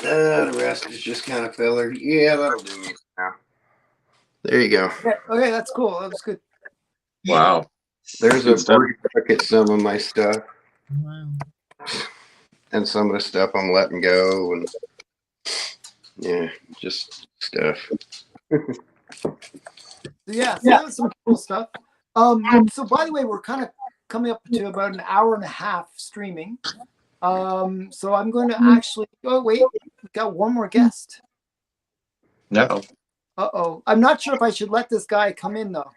The rest is just kind of filler. Yeah, that'll do me now. There you go. Okay, that's cool. That was good. Wow. There's Good a stuff. brief look at some of my stuff Wow. and some of the stuff I'm letting go, and yeah, just stuff. Yeah, so that was some cool stuff. So by the way, we're kind of coming up to about an hour and a half streaming. So I'm going to actually. Oh wait, we got one more guest. No. Uh-oh. I'm not sure if I should let this guy come in though.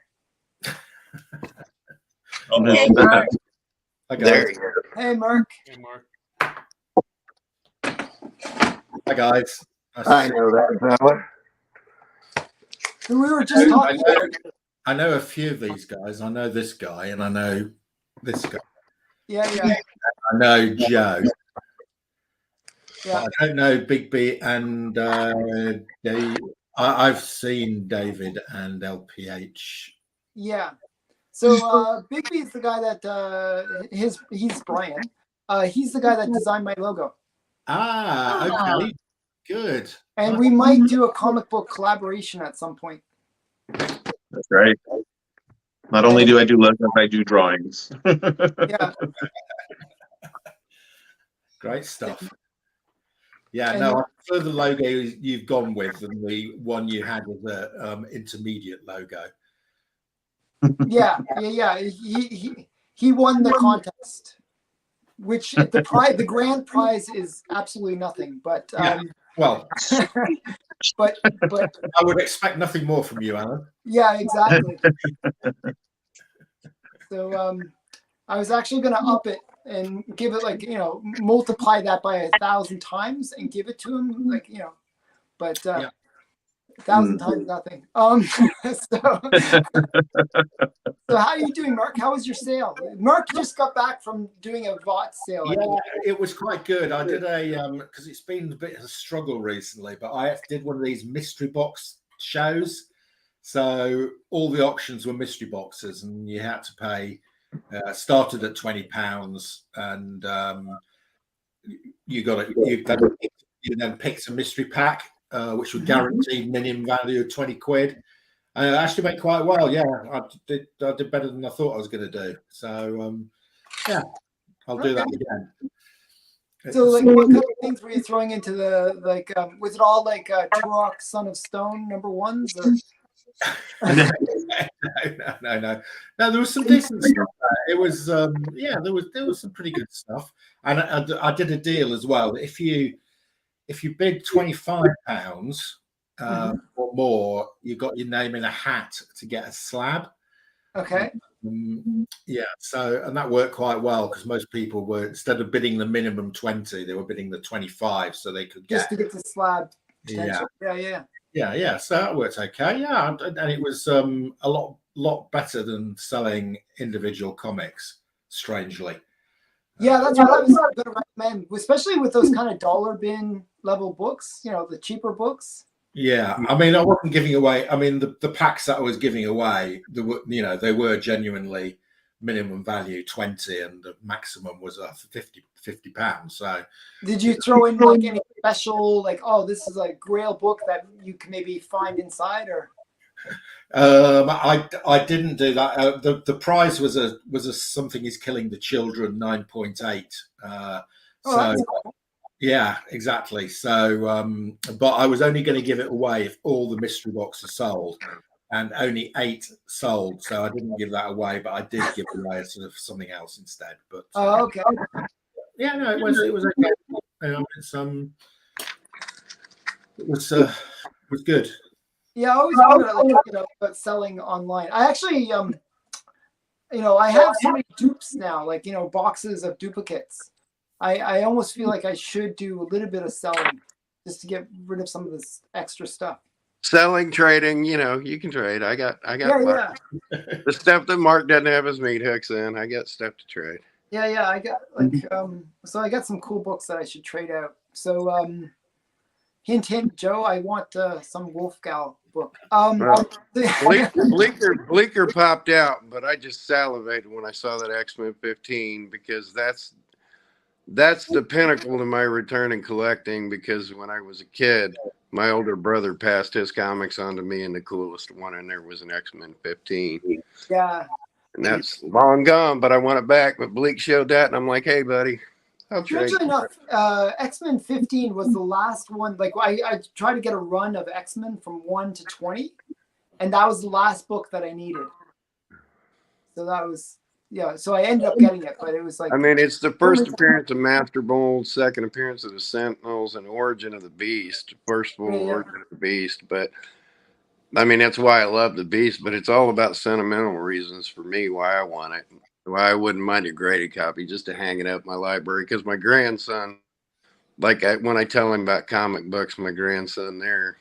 Hey, Mark. There you go. Hey, Mark. Hey, Mark. Hi guys. I know that fella. We were just talking. I know a few of these guys. I know this guy, and I know this guy. Yeah. I know Joe. Yeah. But I don't know Bigby and Dave. I've seen David and LPH. Yeah. So Bigby is the guy that he's Brian. He's the guy that designed my logo. Okay. Good. And we might do a comic book collaboration at some point. That's right. Not only do I do logos, I do drawings. Yeah. Great stuff. Yeah, And- no, I prefer the logo you've gone with than the one you had with the intermediate logo. Yeah. He won the contest, which the grand prize is absolutely nothing. But Well, but I would expect nothing more from you, Alan. yeah, exactly. So I was actually going to up it and give it multiply that by 1,000 times and give it to him, but. Yeah. 1,000 times nothing. So how are you doing, Mark? How was your sale? Mark just got back from doing a VOT sale. I Yeah, think. it was quite good. I did because it's been a bit of a struggle recently, but I did one of these mystery box shows. So all the options were mystery boxes, and you had to pay. Started at £20, and you then picked a mystery pack, which would guarantee minimum value of £20. And it actually went quite well. Yeah, I did better than I thought I was going to do. So yeah, I'll do that again. So what kind of things were you throwing into the was it all Turok Son of Stone #1s? Or? No. There was some decent stuff there. It was there was some pretty good stuff, and I did a deal as well. If you bid £25 or more, you got your name in a hat to get a slab. Okay. Yeah, and that worked quite well because most people were, instead of bidding the minimum 20, they were bidding the 25, so they could just to get the slab potential. Yeah. So that worked okay. Yeah, and it was a lot better than selling individual comics. Strangely. Yeah, that's what I was going to recommend, especially with those kind of dollar bin level books. The cheaper books. Yeah, I mean, I wasn't giving away. I mean, the packs that I was giving away, they were genuinely minimum value 20, and the maximum was £50. So, did you throw in any special this is a Grail book that you can maybe find inside, or? I didn't do that. The prize was a Something Is Killing the Children 9.8. That's cool. Yeah, exactly. So, but I was only going to give it away if all the mystery boxes sold, and only 8 sold. So I didn't give that away, but I did give away sort of something else instead. But okay. yeah, no, it was okay. It was good. Yeah, I always wondered like about selling online. I actually I have so many dupes now, like boxes of duplicates. I almost feel like I should do a little bit of selling just to get rid of some of this extra stuff. Selling, trading, you can trade. I got Yeah. the stuff that Mark doesn't have his meat hooks in. I got stuff to trade. Yeah. I got so I got some cool books that I should trade out. So hint, Joe, I want some Wolfgal book. Bleeker popped out, but I just salivated when I saw that X-Men 15 because that's the pinnacle to my return in collecting. Because when I was a kid, my older brother passed his comics on to me, and the coolest one in there was an X-Men 15. Yeah. And that's long gone, but I want it back. But Bleak showed that, and I'm like, hey, buddy. Strangely enough, X-Men 15 was the last one. Like I tried to get a run of X-Men from 1 to 20, and that was the last book that I needed. So that was so I ended up getting it, but it was like, I mean, it's the first appearance of Master Mold, second appearance of the Sentinels, and Origin of the Beast. First of all, Origin of the Beast. But I mean, that's why I love the Beast. But it's all about sentimental reasons for me why I want it. Why I wouldn't mind a graded copy just to hang it up in my library. Because my grandson, when I tell him about comic books, my grandson there,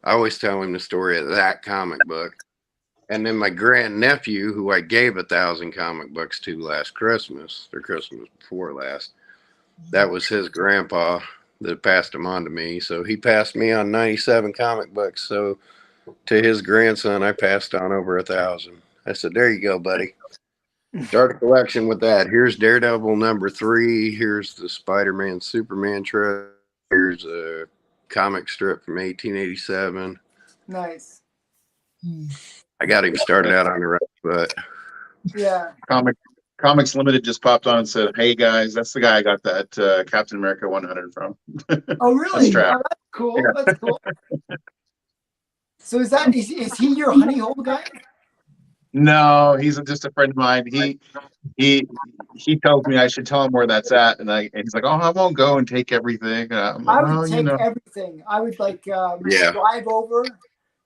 I always tell him the story of that comic book. And then my grandnephew, who I gave 1,000 comic books to last Christmas, or Christmas before last, that was his grandpa that passed them on to me. So he passed me on 97 comic books. So to his grandson, I passed on over 1,000. I said, there you go, buddy. Start a collection with that. Here's Daredevil #3. Here's the Spider-Man Superman trip. Here's a comic strip from 1887. Nice. I got him started out on the right foot. Yeah. Comics Limited just popped on and said, "Hey guys, that's the guy I got that Captain America 100 from." Oh really? That's That's cool. Yeah. That's cool. So is he your honey hole guy? No, he's just a friend of mine. He tells me I should tell him where that's at, and he's like, "Oh, I won't go and take everything." I'm like, I would take everything. I would drive over,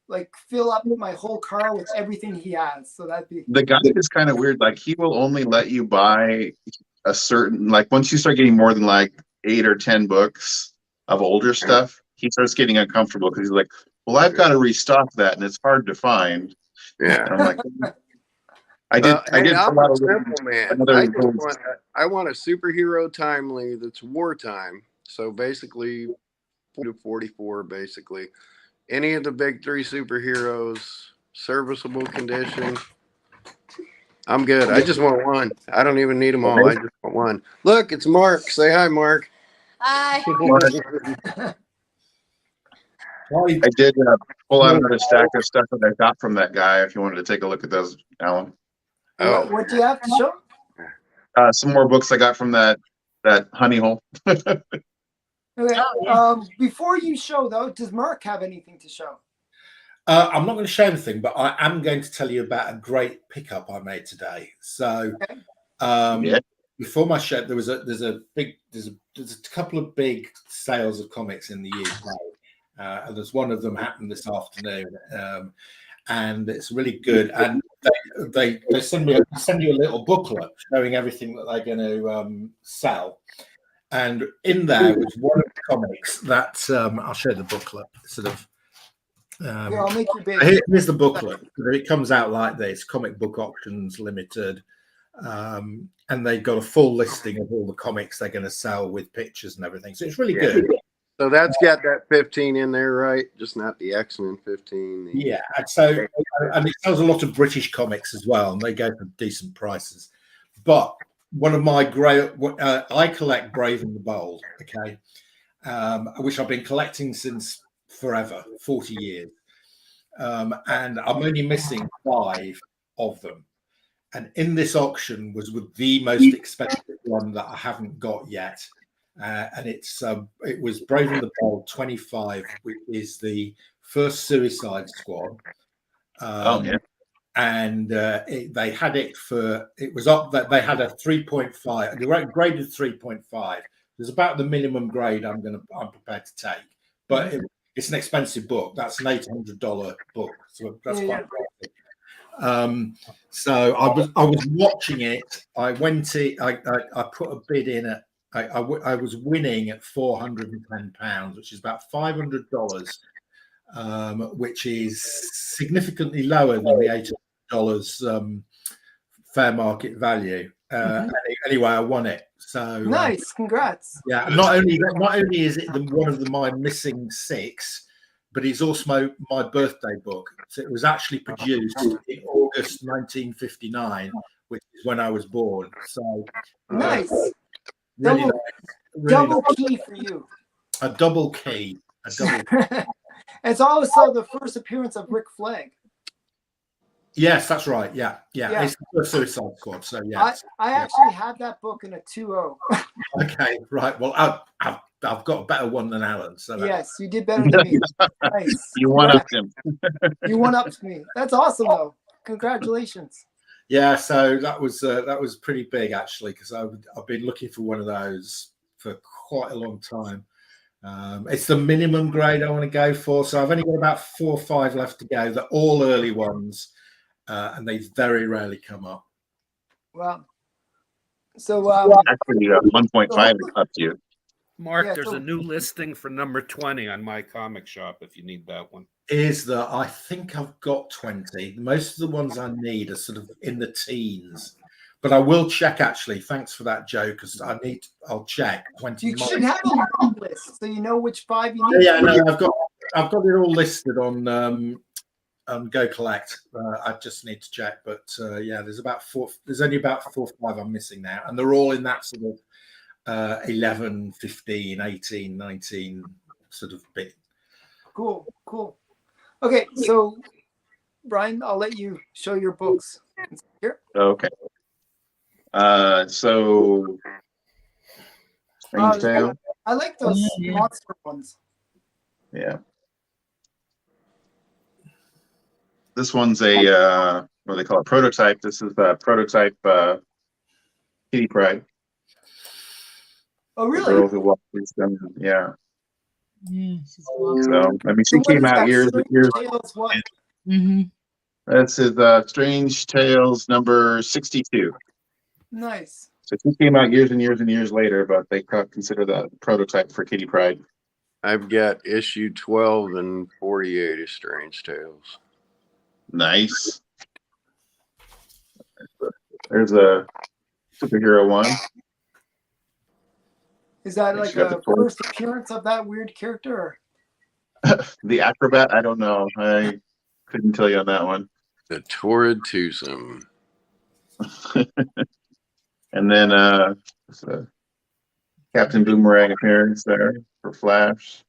like fill up my whole car with everything he has. So that'd be the guy is kind of weird. Like he will only let you buy a certain, like once you start getting more than like 8 or 10 books of older stuff, he starts getting uncomfortable because he's like, "Well, I've got to restock that, and it's hard to find." Yeah. And I'm like, I did I'm a simple man. I want a superhero timely that's wartime. So basically 4 to 44, basically. Any of the big 3 superheroes, serviceable condition. I'm good. I just want one. I don't even need them all. I just want one. Look, it's Mark. Say hi, Mark. Hi. I did pull out another stack of stuff that I got from that guy. If you wanted to take a look at those, Alan. Oh, what do you have to show? Some more books I got from that honey hole. Okay. Before you show though, does Mark have anything to show? I'm not going to show anything, but I am going to tell you about a great pickup I made today. So, before my show, there's a couple of big sales of comics in the UK. And there's one of them happened this afternoon, and it's really good. And they send you a little booklet showing everything that they're going to sell. And in there was one of the comics that I'll show the booklet. Sort of. Here, I'll make you big. Here's the booklet. It comes out like this: Comic Book Auctions Limited, and they've got a full listing of all the comics they're going to sell with pictures and everything. So it's really good. So that's got that 15 in there, right? Just not the X-Men 15. Yeah, so and it sells a lot of British comics as well, and they go for decent prices. But one of my great, I collect Brave and the Bold, okay, which I've been collecting since forever, 40 years, and I'm only missing 5 of them. And in this auction was with the most expensive one that I haven't got yet. And it was Brave and the Bold 25, which is the first Suicide Squad. And they had it for, it was up that they had a 3.5, graded 3.5 There's about the minimum grade I'm prepared to take, but it's an expensive book. That's an $800 book, so that's quite pricey. So I was watching it. I went in. I put a bid in at. I was winning at £410, which is about $500, which is significantly lower than the $800 fair market value. Anyway, I won it. So nice, congrats. Yeah, not only is it one of my missing 6, but it's also my birthday book. So it was actually produced in August 1959, which is when I was born. So nice. Really double key for you. A double key. It's also the first appearance of Rick Flag. Yes, that's right. Yeah. It's the Suicide Squad. So yeah, I actually have that book in a 2.0. Okay, right. Well, I've got a better one than Alan. So yes, you did better than me. Nice. You one-upped him. You one-upped me. That's awesome, though. Congratulations. Yeah, so that was pretty big actually, because I've been looking for one of those for quite a long time. It's the minimum grade I want to go for, so I've only got about 4 or 5 left to go. They're all early ones, and they very rarely come up. Wow. So actually, 1.5 is up to you. Mark, there's a new listing for number 20 on my comic shop if you need that one. Is that I think I've got 20. Most of the ones I need are sort of in the teens, but I will check actually. Thanks for that, Joe, because I'll check 20. You should have a long list so you know which 5 you need. Yeah, no, I've got it all listed on Go Collect. I just need to check, but yeah, there's only about 4 or 5 I'm missing now, and they're all in that sort of 11, 15, 18, 19 sort of bit. Cool. Okay, so Brian, I'll let you show your books. Here. Okay. So Strange Tale. I like those monster ones. Yeah. This one's a what do they call it? Prototype. This is a prototype Kitty Pryde. Oh, really? The girl who walked through them. Yeah. Yeah, she's So I mean, she came out years. What? This is Strange Tales number 62. Nice. So she came out years and years and years later, but they consider that prototype for Kitty Pryde. I've got issue 12 and 48 of Strange Tales. Nice. There's a superhero one. Is that like a first appearance of that weird character? The acrobat? I don't know. I couldn't tell you on that one. The Torrid Twosome. And then Captain Boomerang appearance there for Flash.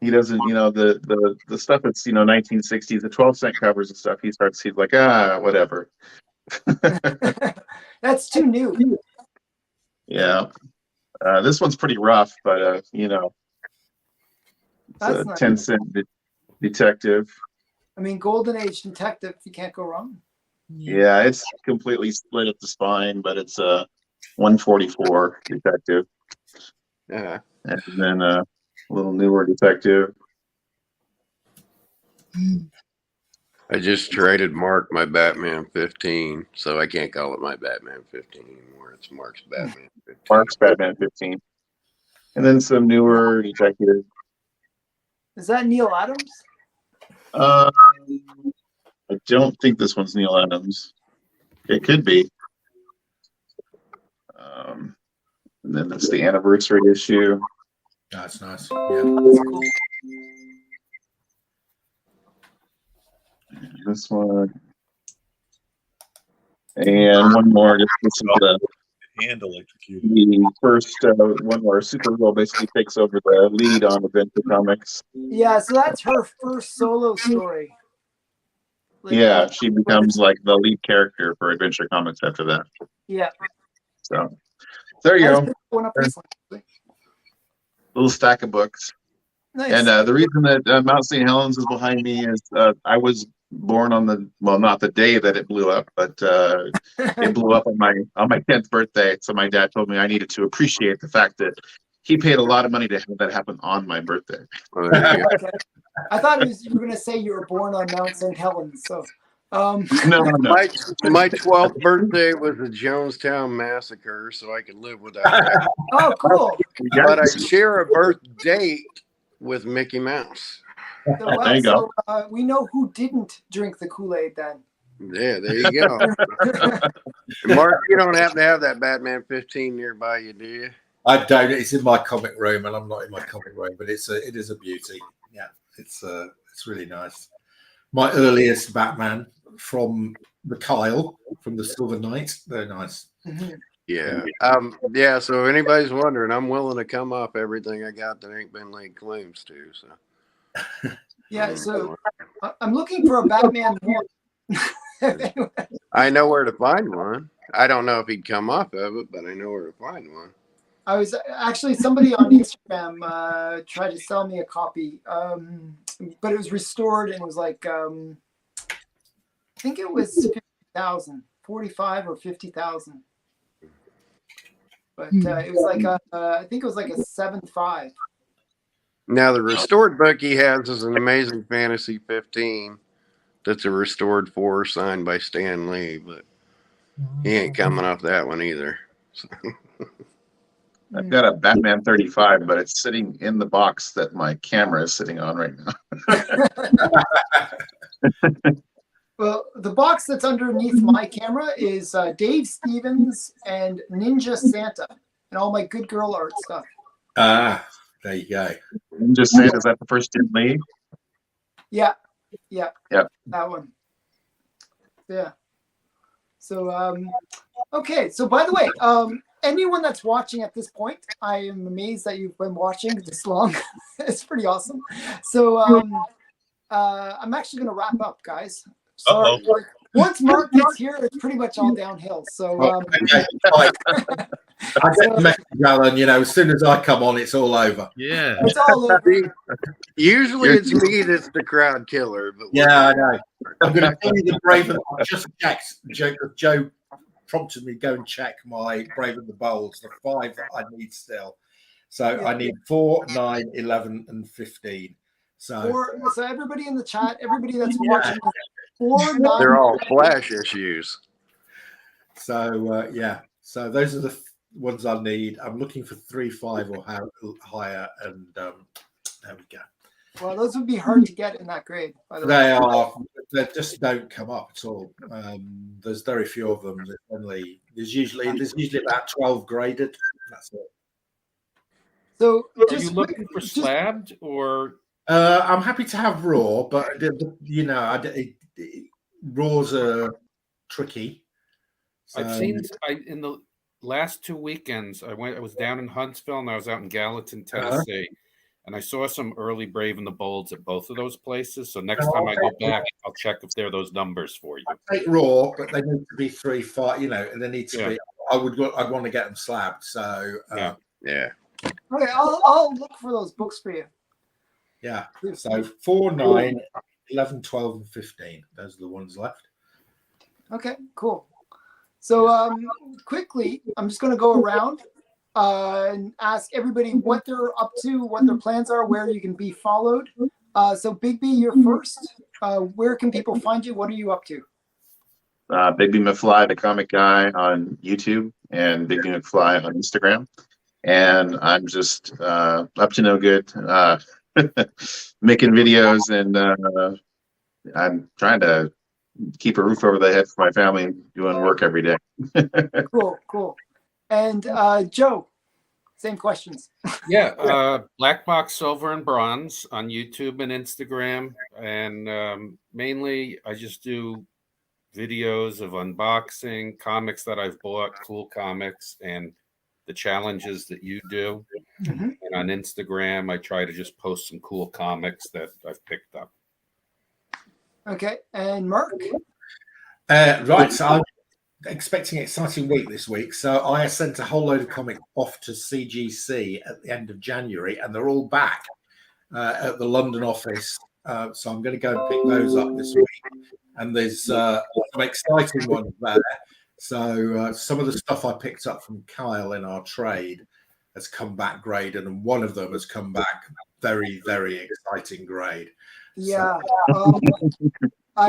He doesn't, the stuff that's 1960s, the 12-cent covers and stuff. He's like, whatever. That's too new. Yeah. This one's pretty rough, but it's a 10-cent detective. I mean, Golden Age detective, you can't go wrong. Yeah, it's completely split at the spine, but it's a 144 detective. Yeah. And then a little newer detective. I just traded Mark my Batman 15, so I can't call it my Batman 15 anymore. It's Mark's Batman 15. Mark's Batman 15. And then some newer detectives. Is that Neil Adams? I don't think this one's Neil Adams. It could be. And then it's the anniversary issue. That's nice. Yeah. This one. And one more. This is the hand electrocuted. The first one where Supergirl basically takes over the lead on Adventure Comics. Yeah, so that's her first solo story. Yeah, she becomes like the lead character for Adventure Comics after that. Yeah. So there you go. Little stack of books. Nice. And the reason that Mount St. Helens is behind me is I was born on the not the day that it blew up, but it blew up on my 10th birthday. So my dad told me I needed to appreciate the fact that he paid a lot of money to have that happen on my birthday. Well, there you go. Okay. I thought you were going to say you were born on Mount St. Helens. So, No. My 12th birthday was the Jonestown Massacre, so I could live without that. oh, cool. But I share a birth date with Mickey Mouse. So, well, There you go. so we know who didn't drink the Kool-Aid then. Yeah, there you go. Mark, you don't happen to have that Batman 15 nearby you, do you? I don't. It's in my comic room, and I'm not in my comic room, but it is a beauty. Yeah, it's really nice. My earliest Batman from the Kyle from the Silver Knight. Very nice. Yeah. Yeah. So if anybody's wondering, I'm willing to come off everything I got that ain't been laid claims to. So. Yeah. So I'm looking for a Batman one. I know where to find one. I don't know if he'd come off of it, but I know where to find one. I was actually somebody on Instagram tried to sell me a copy, but it was restored and it was like I think it was 50,000, 45 or 50,000. But it was like I think it was like a 7.5. Now the restored book he has is an Amazing Fantasy 15. That's a restored 4 signed by Stan Lee, but he ain't coming off that one either. So. I've got a Batman 35, but it's sitting in the box that my camera is sitting on right now. Well, the box that's underneath my camera is Dave Stevens and Ninja Santa and all my Good Girl art stuff. Ah, there you go. I'm just saying, is that the first Jim Lee? Yeah, Yep. that one. Yeah. So, okay. So, by the way, anyone that's watching at this point, I am amazed that you've been watching this long. It's pretty awesome. So, I'm actually going to wrap up, guys. Sorry. Once Mark gets here, it's pretty much all downhill. So, Okay, right. I get the message, Alan. You know, as soon as I come on, it's all over. Yeah. it's all over. Usually it's me that's the crowd killer. But Yeah, I know. I'm going to tell you the Brave. I just checked. Joe prompted me to go and check my Brave and the Bolds, the 5 that I need still. So I need 4, 9, 11, and 15. So Everybody in the chat, everybody that's watching, 4, 9. they're all Flash issues. So yeah. So those are the ones I need. I'm looking for 3, 5 or higher, and there we go. Well, those would be hard to get in that grade. By the way. They are. They just don't come up at all. There's very few of them. There's usually about 12 graded. That's it. So, Are you looking for slabbed or? I'm happy to have raw, but you know, raws are tricky. I've seen in the last 2 weekends. I was down in Huntsville and I was out in Gallatin, Tennessee, and I saw some early Brave and the Bolds at both of those places. So next time I go back, I'll check if they're those numbers for you. I take raw, but they need to be 3, 5. You know, and they need to be. I'd want to get them slabbed. So yeah. Okay, I'll look for those books for you. Yeah. So 4, 9, 11, 12, and 15. Those are the ones left. Okay, cool. So quickly, I'm just going to go around and ask everybody what they're up to, what their plans are, where you can be followed. So Bigby, you're first. Where can people find you? What are you up to? Bigby McFly, the comic guy on YouTube, and Bigby McFly on Instagram. And I'm just up to no good, making videos, and I'm trying to keep a roof over the head for my family and doing work every day. Cool. And Joe, same questions. Yeah, Black Box Silver and Bronze on YouTube and Instagram, and mainly I just do videos of unboxing comics that I've bought, cool comics, and the challenges that you do. Mm-hmm. And on Instagram, I try to just post some cool comics that I've picked up. Okay, and Mark? Right, so I'm expecting an exciting week this week. So I sent a whole load of comics off to CGC at the end of January, and they're all back at the London office So I'm going to go and pick those up this week. And there's some exciting ones there. So some of the stuff I picked up from Kyle in our trade has come back graded, and one of them has come back very, very exciting grade. Yeah.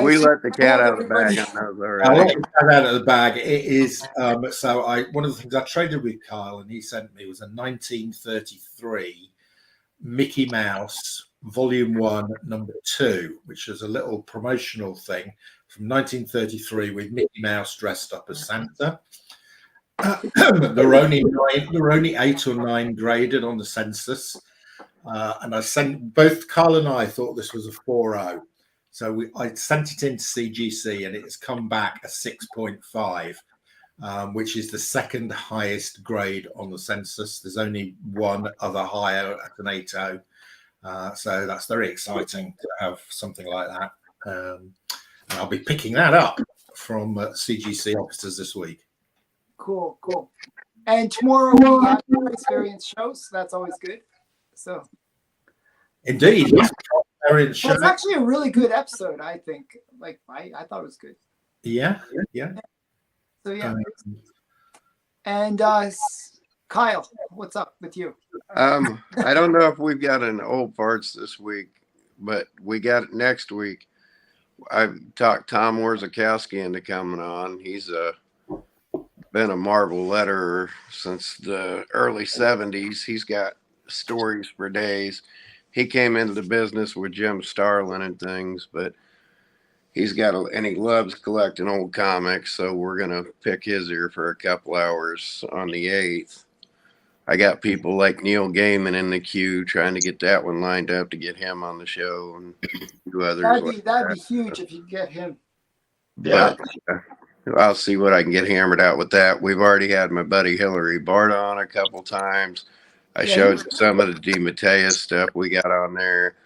We let the cat out of the bag on those I already. let the cat out of the bag. It is so. One of the things I traded with Kyle, and he sent me, was a 1933 Mickey Mouse Volume 1, Number 2, which is a little promotional thing from 1933 with Mickey Mouse dressed up as Santa. There were only 8 or 9 graded on the census, and I sent both Carl and I thought this was a 4.0, so I sent it into CGC, and it has come back a 6.5, which is the second highest grade on the census. There's only one other higher at an 8.0, so that's very exciting to have something like that. And I'll be picking that up from CGC officers this week. Cool. And tomorrow we have experience shows. So that's always good. So Indeed, yes. well, it's actually a really good episode, I think. Like I thought it was good. Yeah. So yeah. And Kyle, what's up with you? I don't know if we've got an old parts this week, but we got it next week. I've talked Tom Warzakowski into coming on. He's been a Marvel letterer since the early 70s. He's got stories for days. He came into the business with Jim Starlin and things, but he's got and he loves collecting old comics, so we're going to pick his ear for a couple hours on the 8th. I got people like Neil Gaiman in the queue trying to get that one lined up to get him on the show, and a few others. That'd be huge if you get him. Yeah. But, I'll see what I can get hammered out with that. We've already had my buddy Hillary Bart on a couple times. I showed some of the DeMatteis stuff we got on there.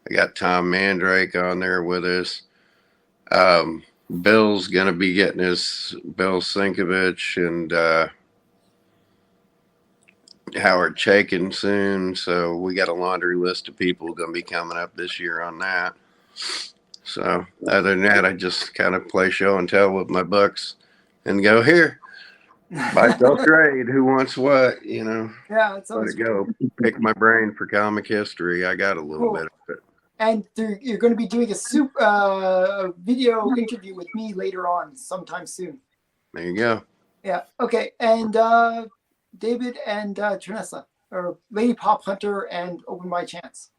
I got Tom Mandrake on there with us. Bill's going to be getting his Bill Sinkovich and Howard Chaykin soon. So we got a laundry list of people going to be coming up this year on that. So other than that, I just kind of play show and tell with my books and go here. Buy, sell, trade. Who wants what? You know. Yeah, it's let always it go. Pick my brain for comic history. I got a little bit of it. And you're going to be doing a video interview with me later on, sometime soon. There you go. Yeah. Okay. And David and Trinessa, or Lady Pop Hunter and Open by Chance.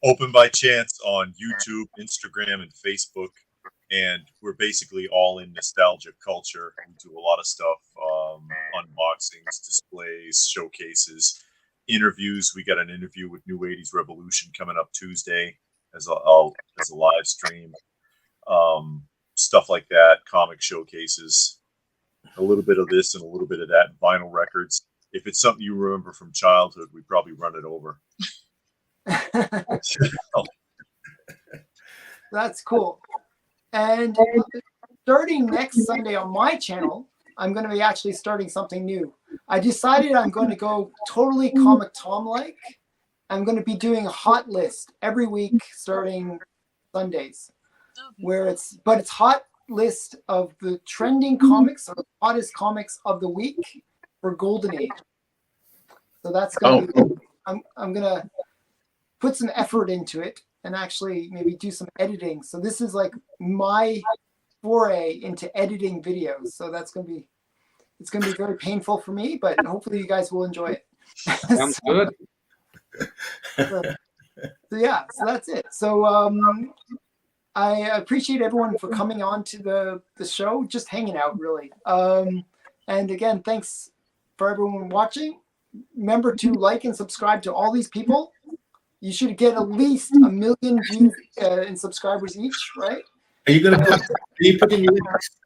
Open by Chance on YouTube, Instagram, and Facebook. And we're basically all in nostalgia culture. We do a lot of stuff, unboxings, displays, showcases, interviews. We got an interview with New 80s Revolution coming up Tuesday as a live stream. Stuff like that, comic showcases, a little bit of this and a little bit of that, vinyl records. If it's something you remember from childhood, we probably run it over. That's cool. And starting next Sunday on my channel, I'm going to be actually starting something new. I decided I'm going to go totally Comic Tom-like. I'm going to be doing a hot list every week starting Sundays, where it's hot list of the trending comics or the hottest comics of the week for Golden Age. So that's going to be, I'm going to put some effort into it and actually maybe do some editing. So this is like my foray into editing videos. So it's going to be very painful for me, but hopefully you guys will enjoy it. Sounds good. So that's it. So I appreciate everyone for coming on to the show, just hanging out really. And again, thanks for everyone watching. Remember to like and subscribe to all these people. You should get at least 1 million views and subscribers each, right? Are you going to are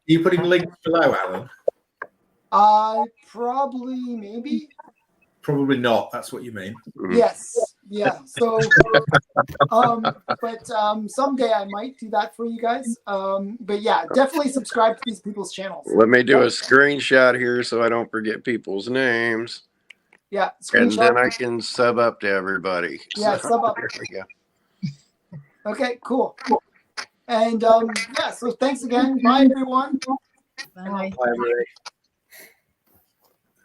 you putting links below, Alan? Probably, maybe. Probably not. That's what you mean. Yes. Yeah. So, but someday I might do that for you guys. But yeah, definitely subscribe to these people's channels. Let me do a screenshot here so I don't forget people's names. Yeah, And then screenshot. I can sub up to everybody. Yeah, So, sub up. there we go. Okay, cool. And yeah, so thanks again. Bye, everyone. Bye. Bye, Marie.